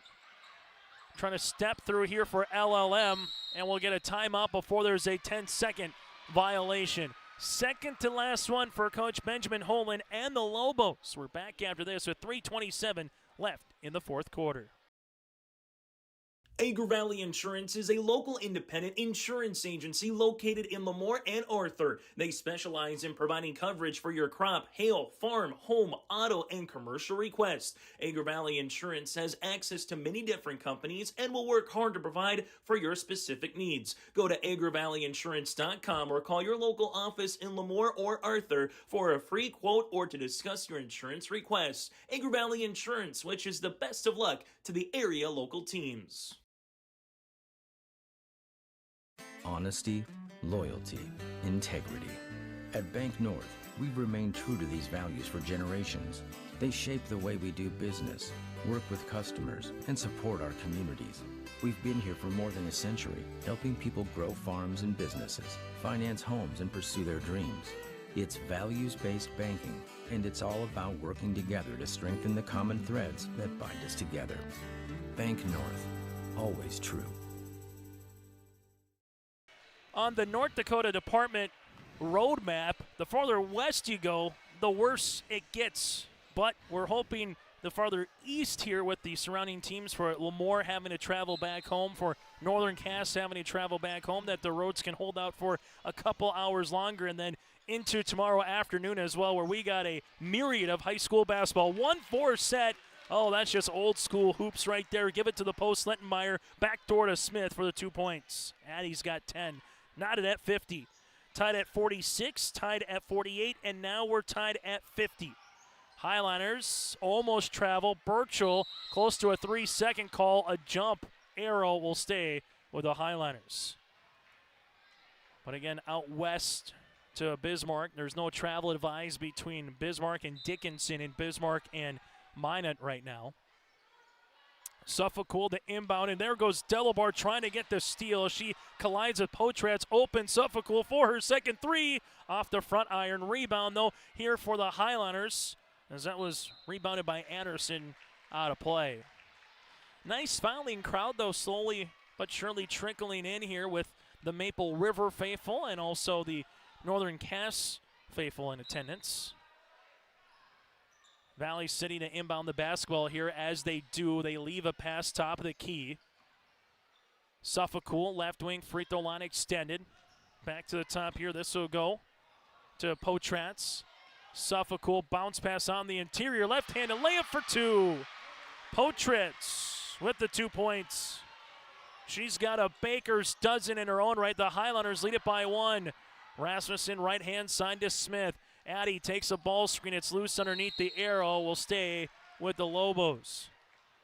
Trying to step through here for LLM, and we'll get a timeout before there's a 10-second violation. Second to last one for Coach Benjamin Holan and the Lobos. We're back after this with 3:27 left in the 4th quarter. Agri Valley Insurance is a local independent insurance agency located in LaMoure and Arthur. They specialize in providing coverage for your crop, hail, farm, home, auto, and commercial requests. Agri Valley Insurance has access to many different companies and will work hard to provide for your specific needs. Go to agrivalleyinsurance.com or call your local office in LaMoure or Arthur for a free quote or to discuss your insurance requests. Agri Valley Insurance wishes the best of luck to the area local teams. Honesty, loyalty, integrity. At Bank North, we've remained true to these values for generations. They shape the way we do business, work with customers, and support our communities. We've been here for more than a century, helping people grow farms and businesses, finance homes, and pursue their dreams. It's values-based banking, and it's all about working together to strengthen the common threads that bind us together. Bank North, always true. On the North Dakota Department roadmap, the farther west you go, the worse it gets. But we're hoping the farther east here with the surrounding teams, for LaMoure having to travel back home, for Northern Cass having to travel back home, that the roads can hold out for a couple hours longer, and then into tomorrow afternoon as well, where we got a myriad of high school basketball. 1-4 set. Oh, that's just old school hoops right there. Give it to the post. Lentenmeyer backdoor to Smith for the 2 points. Addie's got 10. Knotted at 50. Tied at 46, tied at 48, and now we're tied at 50. Highliners almost travel. Burchell close to a 3-second call. A jump arrow will stay with the Highliners. But again, out west to Bismarck. There's no travel advised between Bismarck and Dickinson, and Bismarck and Minot right now. Suffolk to inbound, and there goes Delabar trying to get the steal. She collides with Potratz. Open Suffolk for her second three. Off the front iron. Rebound, though, here for the Highliners, as that was rebounded by Anderson out of play. Nice fouling crowd, though, slowly but surely trickling in here with the Maple River faithful and also the Northern Cass faithful in attendance. Valley City to inbound the basketball here. As they do, they leave a pass top of the key. Suffolk left wing free throw line extended. Back to the top here. This will go to Potratz. Suffolk bounce pass on the interior. Left-handed layup for two. Potratz with the 2 points. She's got a baker's dozen in her own right. The Highlanders lead it by 1. Rasmussen right-hand side to Smith. Addie takes a ball screen. It's loose underneath the arrow. Will stay with the Lobos.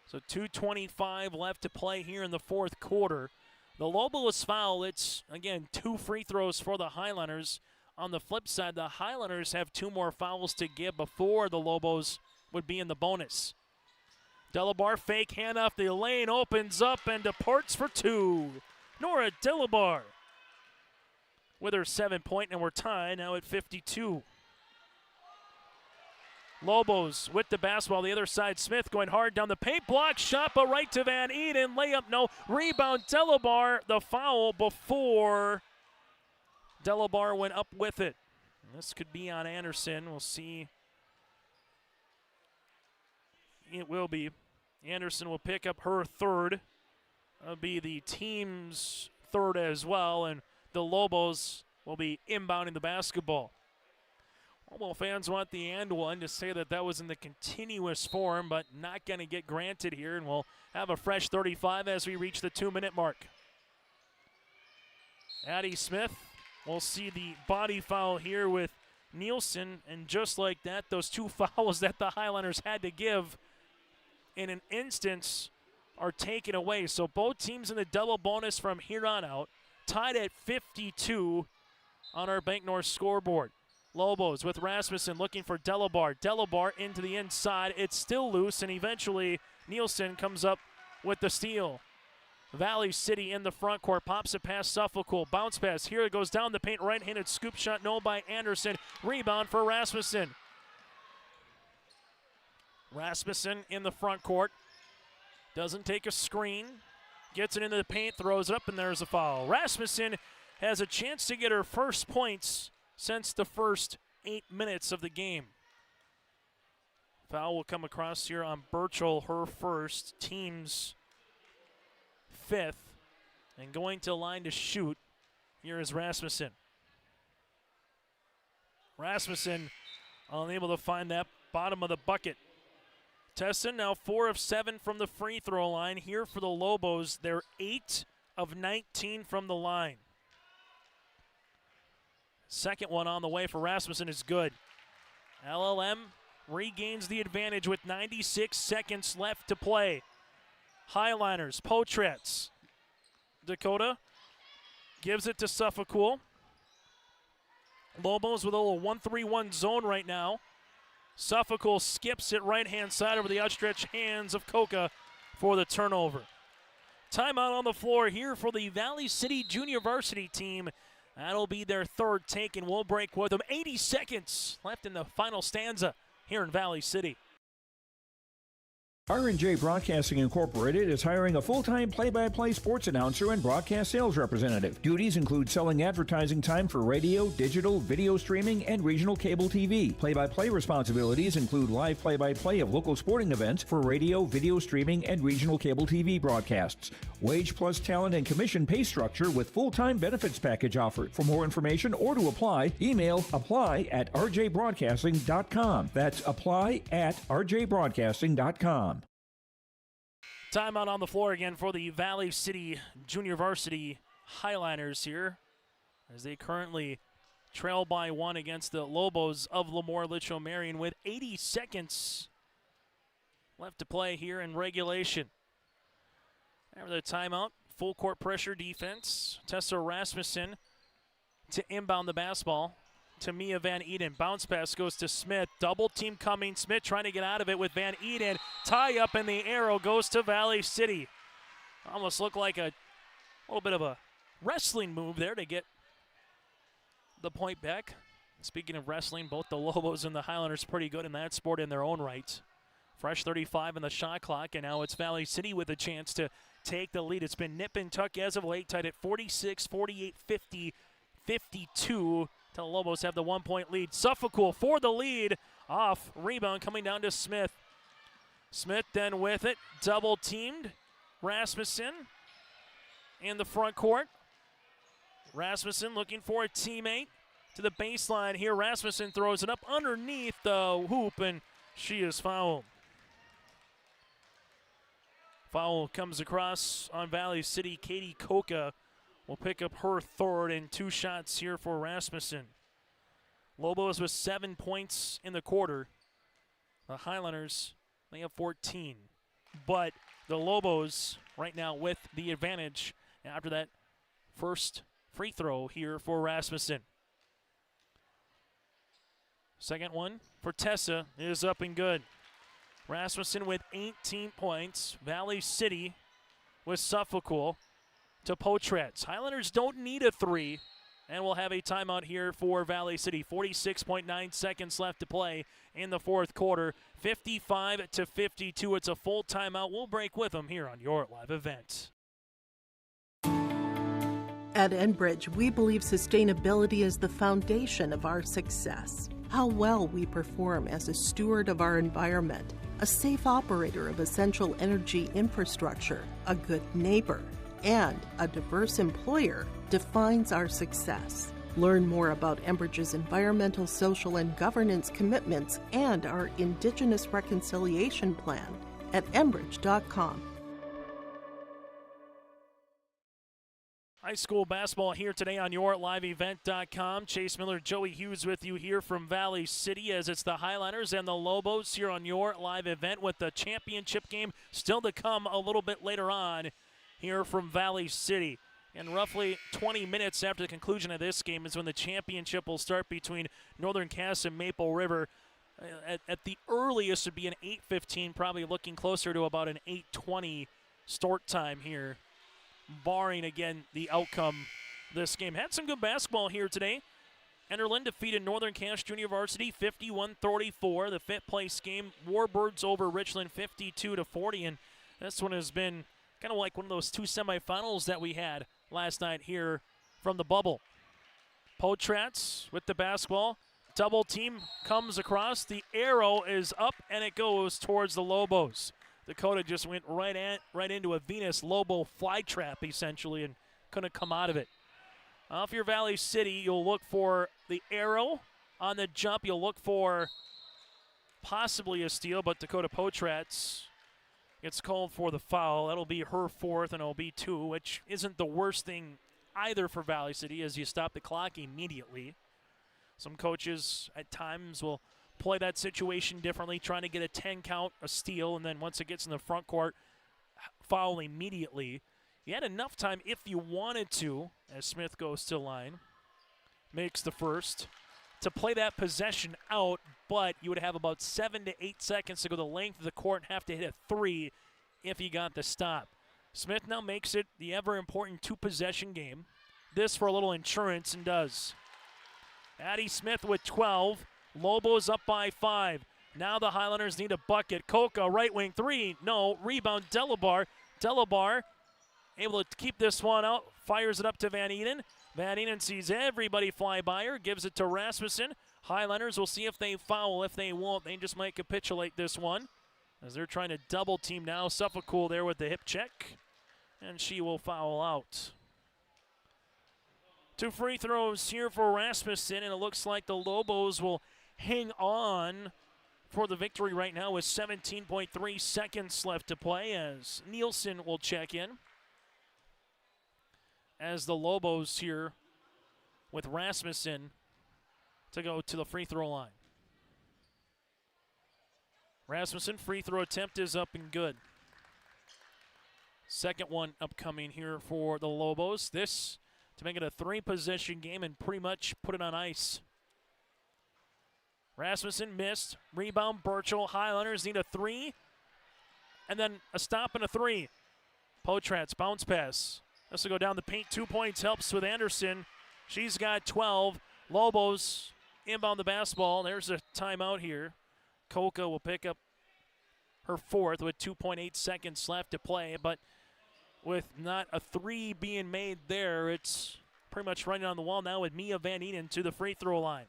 So 2:25 left to play here in the fourth quarter. The Lobos foul. It's, again, 2 free throws for the Highlanders. On the flip side, the Highlanders have 2 more fouls to give before the Lobos would be in the bonus. Delabar fake handoff. The lane opens up and departs for 2. Nora Delabar with her 7-point, and we're tied now at 52. Lobos with the basketball. The other side, Smith going hard down the paint. Block shot, but right to Van Eden. Layup, no. Rebound, Delabar. The foul before Delabar went up with it. And this could be on Anderson. We'll see. It will be. Anderson will pick up her third. That'll be the team's third as well, and the Lobos will be inbounding the basketball. Lobo fans want the and one to say that that was in the continuous form, but not going to get granted here, and we'll have a fresh 35 as we reach the 2-minute mark. Addie Smith will see the body foul here with Nielsen, and just like that, those 2 fouls that the Highlanders had to give in an instance are taken away. So both teams in the double bonus from here on out, tied at 52 on our Bank North scoreboard. Lobos with Rasmussen looking for Delabar. Delabar into the inside. It's still loose, and eventually Nielsen comes up with the steal. Valley City in the front court. Pops it past Suffolk. Bounce pass. Here it goes down the paint. Right-handed scoop shot. No by Anderson. Rebound for Rasmussen. Rasmussen in the front court. Doesn't take a screen. Gets it into the paint. Throws it up, and there's a foul. Rasmussen has a chance to get her first points since the first 8 minutes of the game. Foul will come across here on Burchell, her first, team's 5th. And going to the line to shoot, here is Rasmussen. Rasmussen unable to find that bottom of the bucket. Tesson now 4 of 7 from the free throw line. Here for the Lobos, they're 8 of 19 from the line. Second one on the way for Rasmussen is good. LLM regains the advantage with 96 seconds left to play. Highliners, Potratz. Dakota gives it to Suffolk. Lobos with a little 1-3-1 zone right now. Suffolk skips it right-hand side over the outstretched hands of Coca for the turnover. Timeout on the floor here for the Valley City Junior Varsity team. That'll be their third take, and we'll break with them. 80 seconds left in the final stanza here in Valley City. R&J Broadcasting Incorporated is hiring a full-time play-by-play sports announcer and broadcast sales representative. Duties include selling advertising time for radio, digital, video streaming, and regional cable TV. Play-by-play responsibilities include live play-by-play of local sporting events for radio, video streaming, and regional cable TV broadcasts. Wage plus talent and commission pay structure with full-time benefits package offered. For more information or to apply, email apply@rjbroadcasting.com. That's apply@rjbroadcasting.com. Timeout on the floor again for the Valley City Junior Varsity Highliners here, as they currently trail by 1 against the Lobos of LaMoure-Litchville Marion with 80 seconds left to play here in regulation. After the timeout, full court pressure defense. Tessa Rasmussen to inbound the basketball to Mia Van Eden. Bounce pass goes to Smith. Double team coming. Smith trying to get out of it with Van Eden. Tie up in the arrow goes to Valley City. Almost looked like a little bit of a wrestling move there to get the point back. Speaking of wrestling, both the Lobos and the Highlanders pretty good in that sport in their own right. Fresh 35 in the shot clock, and now it's Valley City with a chance to take the lead. It's been nip and tuck as of late, tied at 46, 48, 50, 52. The Lobos have the 1-point lead. Suffolk for the lead. Off rebound coming down to Smith. Smith then with it. Double teamed. Rasmussen in the front court. Rasmussen looking for a teammate to the baseline here. Rasmussen throws it up underneath the hoop, and she is fouled. Foul comes across on Valley City. Katie Koka will pick up her third, and 2 shots here for Rasmussen. Lobos with 7 points in the quarter. The Highlanders, they have 14. But the Lobos right now with the advantage after that first free throw here for Rasmussen. Second one for Tessa is up and good. Rasmussen with 18 points. Valley City with Suffolk to Potratz. Highlanders don't need a 3, and we'll have a timeout here for Valley City. 46.9 seconds left to play in the fourth quarter. 55-52. It's a full timeout. We'll break with them here on your live event. At Enbridge, we believe sustainability is the foundation of our success. How well we perform as a steward of our environment, a safe operator of essential energy infrastructure, a good neighbor, and a diverse employer defines our success. Learn more about Enbridge's environmental, social, and governance commitments and our Indigenous Reconciliation Plan at enbridge.com. High school basketball here today on yourliveevent.com. Chase Miller, Joey Hughes with you here from Valley City as it's the Highlanders and the Lobos here on your live event with the championship game still to come a little bit later on here from Valley City. And roughly 20 minutes after the conclusion of this game is when the championship will start between Northern Cass and Maple River. At the earliest would be an 8:15, probably looking closer to about an 8:20 start time here, barring, again, the outcome of this game. Had some good basketball here today. Enderlin defeated Northern Cass Junior Varsity 51-34. The fifth place game, Warbirds over Richland 52-40. And this one has been kind of like one of those 2 semifinals that we had last night here from the bubble. Potratz with the basketball. Double team comes across. The arrow is up, and it goes towards the Lobos. Dakota just went right into a Venus Lobo fly trap, essentially, and couldn't come out of it. If you're Valley City, you'll look for the arrow on the jump. You'll look for possibly a steal, but Dakota Potratz gets called for the foul. That'll be her fourth, and it'll be 2, which isn't the worst thing either for Valley City as you stop the clock immediately. Some coaches at times will play that situation differently, trying to get a 10 count, a steal, and then once it gets in the front court, foul immediately. You had enough time if you wanted to, as Smith goes to line, makes the first, to play that possession out, but you would have about 7 to 8 seconds to go the length of the court and have to hit a 3 if you got the stop. Smith now makes it the ever-important 2-possession game. This for a little insurance, and does. Addie Smith with 12. Lobos up by 5. Now the Highlanders need a bucket. Coca, right wing three. No. Rebound, Delabar. Delabar able to keep this one out. Fires it up to Van Eden. Van Eden sees everybody fly by her. Gives it to Rasmussen. Highlanders will see if they foul. If they won't, they just might capitulate this one, as they're trying to double team now. Suffolk there with the hip check, and she will foul out. 2 free throws here for Rasmussen, and it looks like the Lobos will hang on for the victory right now with 17.3 seconds left to play, as Nielsen will check in. As the Lobos here with Rasmussen to go to the free throw line. Rasmussen, free throw attempt is up and good. Second one upcoming here for the Lobos. This to make it a 3-possession game and pretty much put it on ice. Rasmussen missed. Rebound, Burchell. Highlanders need a 3. And then a stop and a 3. Potratz, bounce pass. This will go down the paint. 2 points, helps with Anderson. She's got 12. Lobos inbound the basketball. There's a timeout here. Coca will pick up her 4th with 2.8 seconds left to play, but with not a 3 being made there, it's pretty much running on the wall now with Mia Van Eden to the free throw line.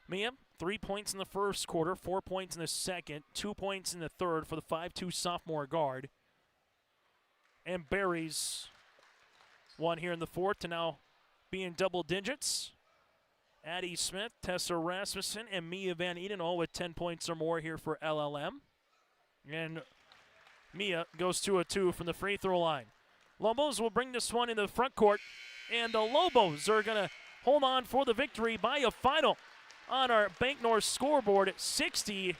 Mia, 3 points in the first quarter, 4 points in the second, 2 points in the third for the 5'2" sophomore guard. And Barry's one here in the fourth to now be in double digits. Addie Smith, Tessa Rasmussen, and Mia Van Eden all with 10 points or more here for LLM. And Mia goes 2-2 from the free throw line. Lobos will bring this one into the front court, and the Lobos are going to hold on for the victory by a final on our Bank North scoreboard at 60-54.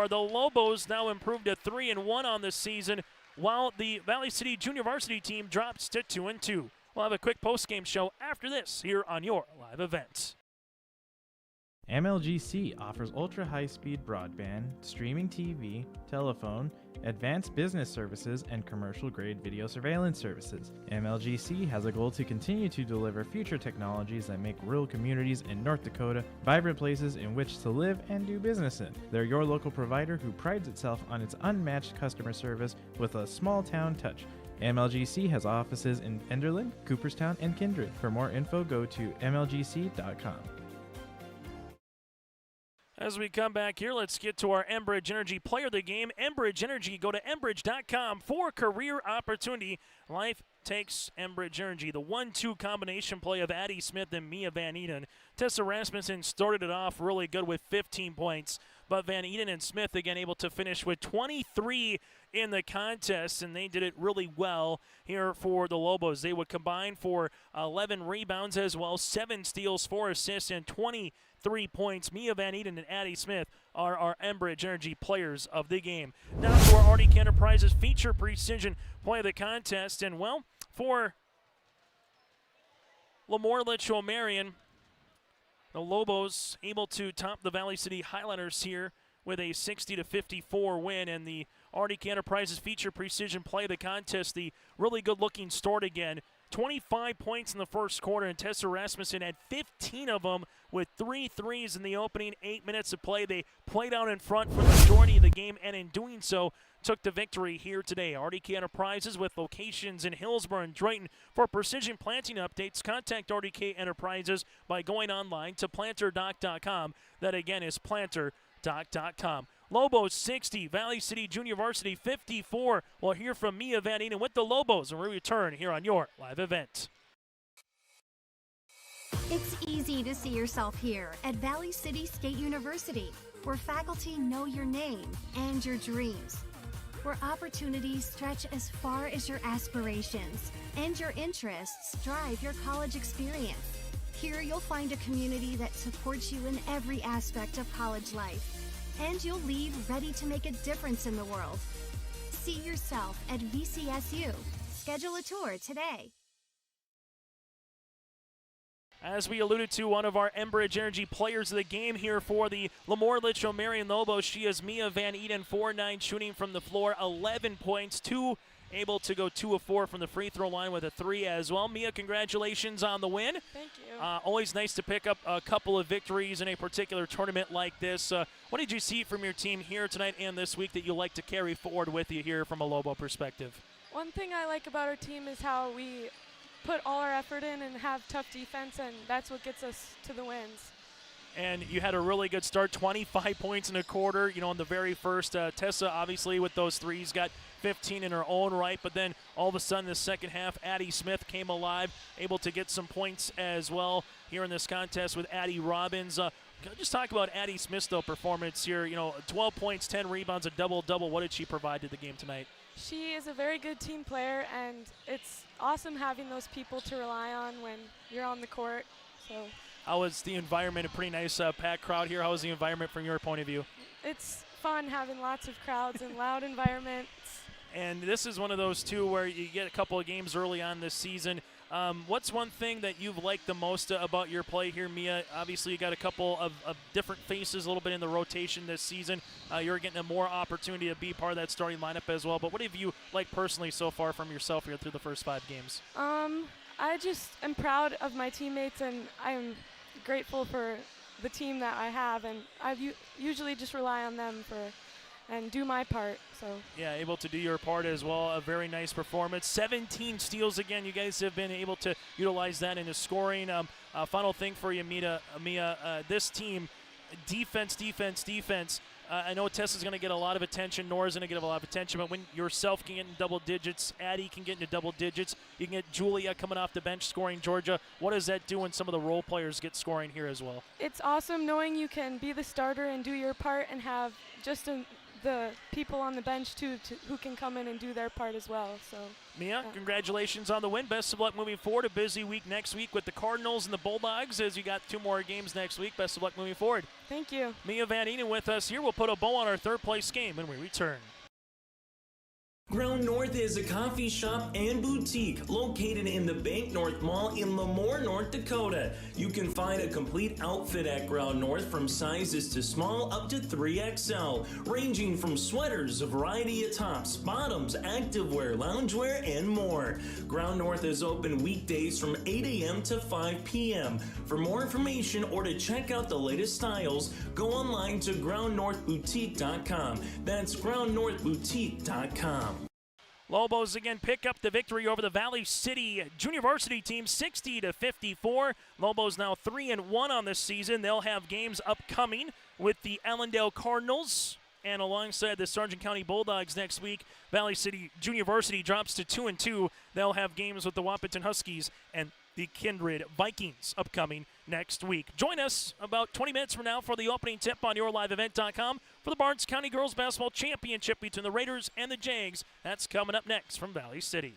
The Lobos now improved to 3-1 on this season, while the Valley City Junior Varsity team drops to 2-2. We'll have a quick post-game show after this here on your live event. MLGC offers ultra-high-speed broadband, streaming TV, telephone, advanced business services, and commercial-grade video surveillance services. MLGC has a goal to continue to deliver future technologies that make rural communities in North Dakota vibrant places in which to live and do business in. They're your local provider who prides itself on its unmatched customer service with a small-town touch. MLGC has offices in Enderlin, Cooperstown, and Kindred. For more info, go to mlgc.com. As we come back here, let's get to our Enbridge Energy Player of the Game. Enbridge Energy, go to enbridge.com for career opportunity. Life takes Enbridge Energy. The 1-2 combination play of Addie Smith and Mia Van Eden. Tessa Rasmussen started it off really good with 15 points, but Van Eden and Smith again able to finish with 23 in the contest, and they did it really well here for the Lobos. They would combine for 11 rebounds as well, 7 steals, 4 assists, and 23 points. Mia Van Eden and Addie Smith are our Enbridge Energy players of the game. Now to our Arctic Enterprises feature precision play of the contest, and well, for LaMoure-Litchville Marion, the Lobos able to top the Valley City Highlanders here with a 60-54 win, and the Arctic Enterprises feature precision play of the contest, the really good-looking start again. 25 points in the first quarter, and Tessa Rasmussen had 15 of them with 3 threes in the opening 8 minutes of play. They played out in front for the majority of the game, and in doing so, took the victory here today. RDK Enterprises with locations in Hillsborough and Drayton. For precision planting updates, contact RDK Enterprises by going online to planterdoc.com. That again is planterdoc.com. Lobos 60, Valley City Junior Varsity 54. We'll hear from Mia Van Eden with the Lobos when we return here on your live event. It's easy to see yourself here at Valley City State University, where faculty know your name and your dreams, where opportunities stretch as far as your aspirations and your interests drive your college experience. Here you'll find a community that supports you in every aspect of college life, and you'll leave ready to make a difference in the world. See yourself at VCSU. Schedule a tour today. As we alluded to, one of our Enbridge Energy players of the game here for the LaMoure-Litchville Marion Lobos, she is Mia Van Eden, 4-9 shooting from the floor, 11 points, 2 able to go 2 of 4 from the free throw line with a 3 as well. Mia, congratulations on the win. Thank you. Always nice to pick up a couple of victories in a particular tournament like this. What did you see from your team here tonight and this week that you like to carry forward with you here from a Lobo perspective? One thing I like about our team is how we put all our effort in and have tough defense, and that's what gets us to the wins. And you had a really good start, 25 points in a quarter, in the very first. Tessa, obviously, with those threes, got 15 in her own right, but then all of a sudden the second half, Addie Smith came alive, able to get some points as well here in this contest with Addie Robbins. Just talk about Addie Smith's, though, performance here. 12 points, 10 rebounds, a double-double. What did she provide to the game tonight? She is a very good team player, and it's awesome having those people to rely on when you're on the court. So. How was the environment? A pretty nice packed crowd here. How was the environment from your point of view? It's fun having lots of crowds and loud environments. And this is one of those, too, where you get a couple of games early on this season. What's one thing that you've liked the most about your play here, Mia? Obviously, you got a couple of different faces a little bit in the rotation this season. You're getting a more opportunity to be part of that starting lineup as well. But what have you liked personally so far from yourself here through the first 5 games? I just am proud of my teammates, and I'm grateful for the team that I have. And I usually just rely on them and do my part. So yeah, able to do your part as well. A very nice performance. 17 steals again. You guys have been able to utilize that into scoring. Final thing for you, Mia. This team, defense. I know Tessa's going to get a lot of attention. Nora's going to get a lot of attention. But when yourself can get in double digits, Addie can get into double digits. You can get Julia coming off the bench scoring. Georgia, what does that do when some of the role players get scoring here as well? It's awesome knowing you can be the starter and do your part and have just the people on the bench too who can come in and do their part as well. So Mia, congratulations on the win. Best of luck moving forward. A busy week next week with the Cardinals and the Bulldogs as you got 2 more games next week. Best of luck moving forward. Thank you. Mia Van Eden with us here. We'll put a bow on our third place game when we return. Ground North is a coffee shop and boutique located in the Bank North Mall in LaMoure, North Dakota. You can find a complete outfit at Ground North from sizes to small up to 3XL, ranging from sweaters, a variety of tops, bottoms, activewear, loungewear, and more. Ground North is open weekdays from 8 a.m. to 5 p.m. For more information or to check out the latest styles, go online to groundnorthboutique.com. That's groundnorthboutique.com. Lobos again pick up the victory over the Valley City Junior Varsity team 60-54. Lobos now 3-1 on this season. They'll have games upcoming with the Allendale Cardinals and alongside the Sargent County Bulldogs next week. Valley City Junior Varsity drops to 2-2. They'll have games with the Wahpeton Huskies and the Kindred Vikings upcoming next week. Join us about 20 minutes from now for the opening tip on yourliveevent.com for the Barnes County Girls Basketball Championship between the Raiders and the Jags. That's coming up next from Valley City.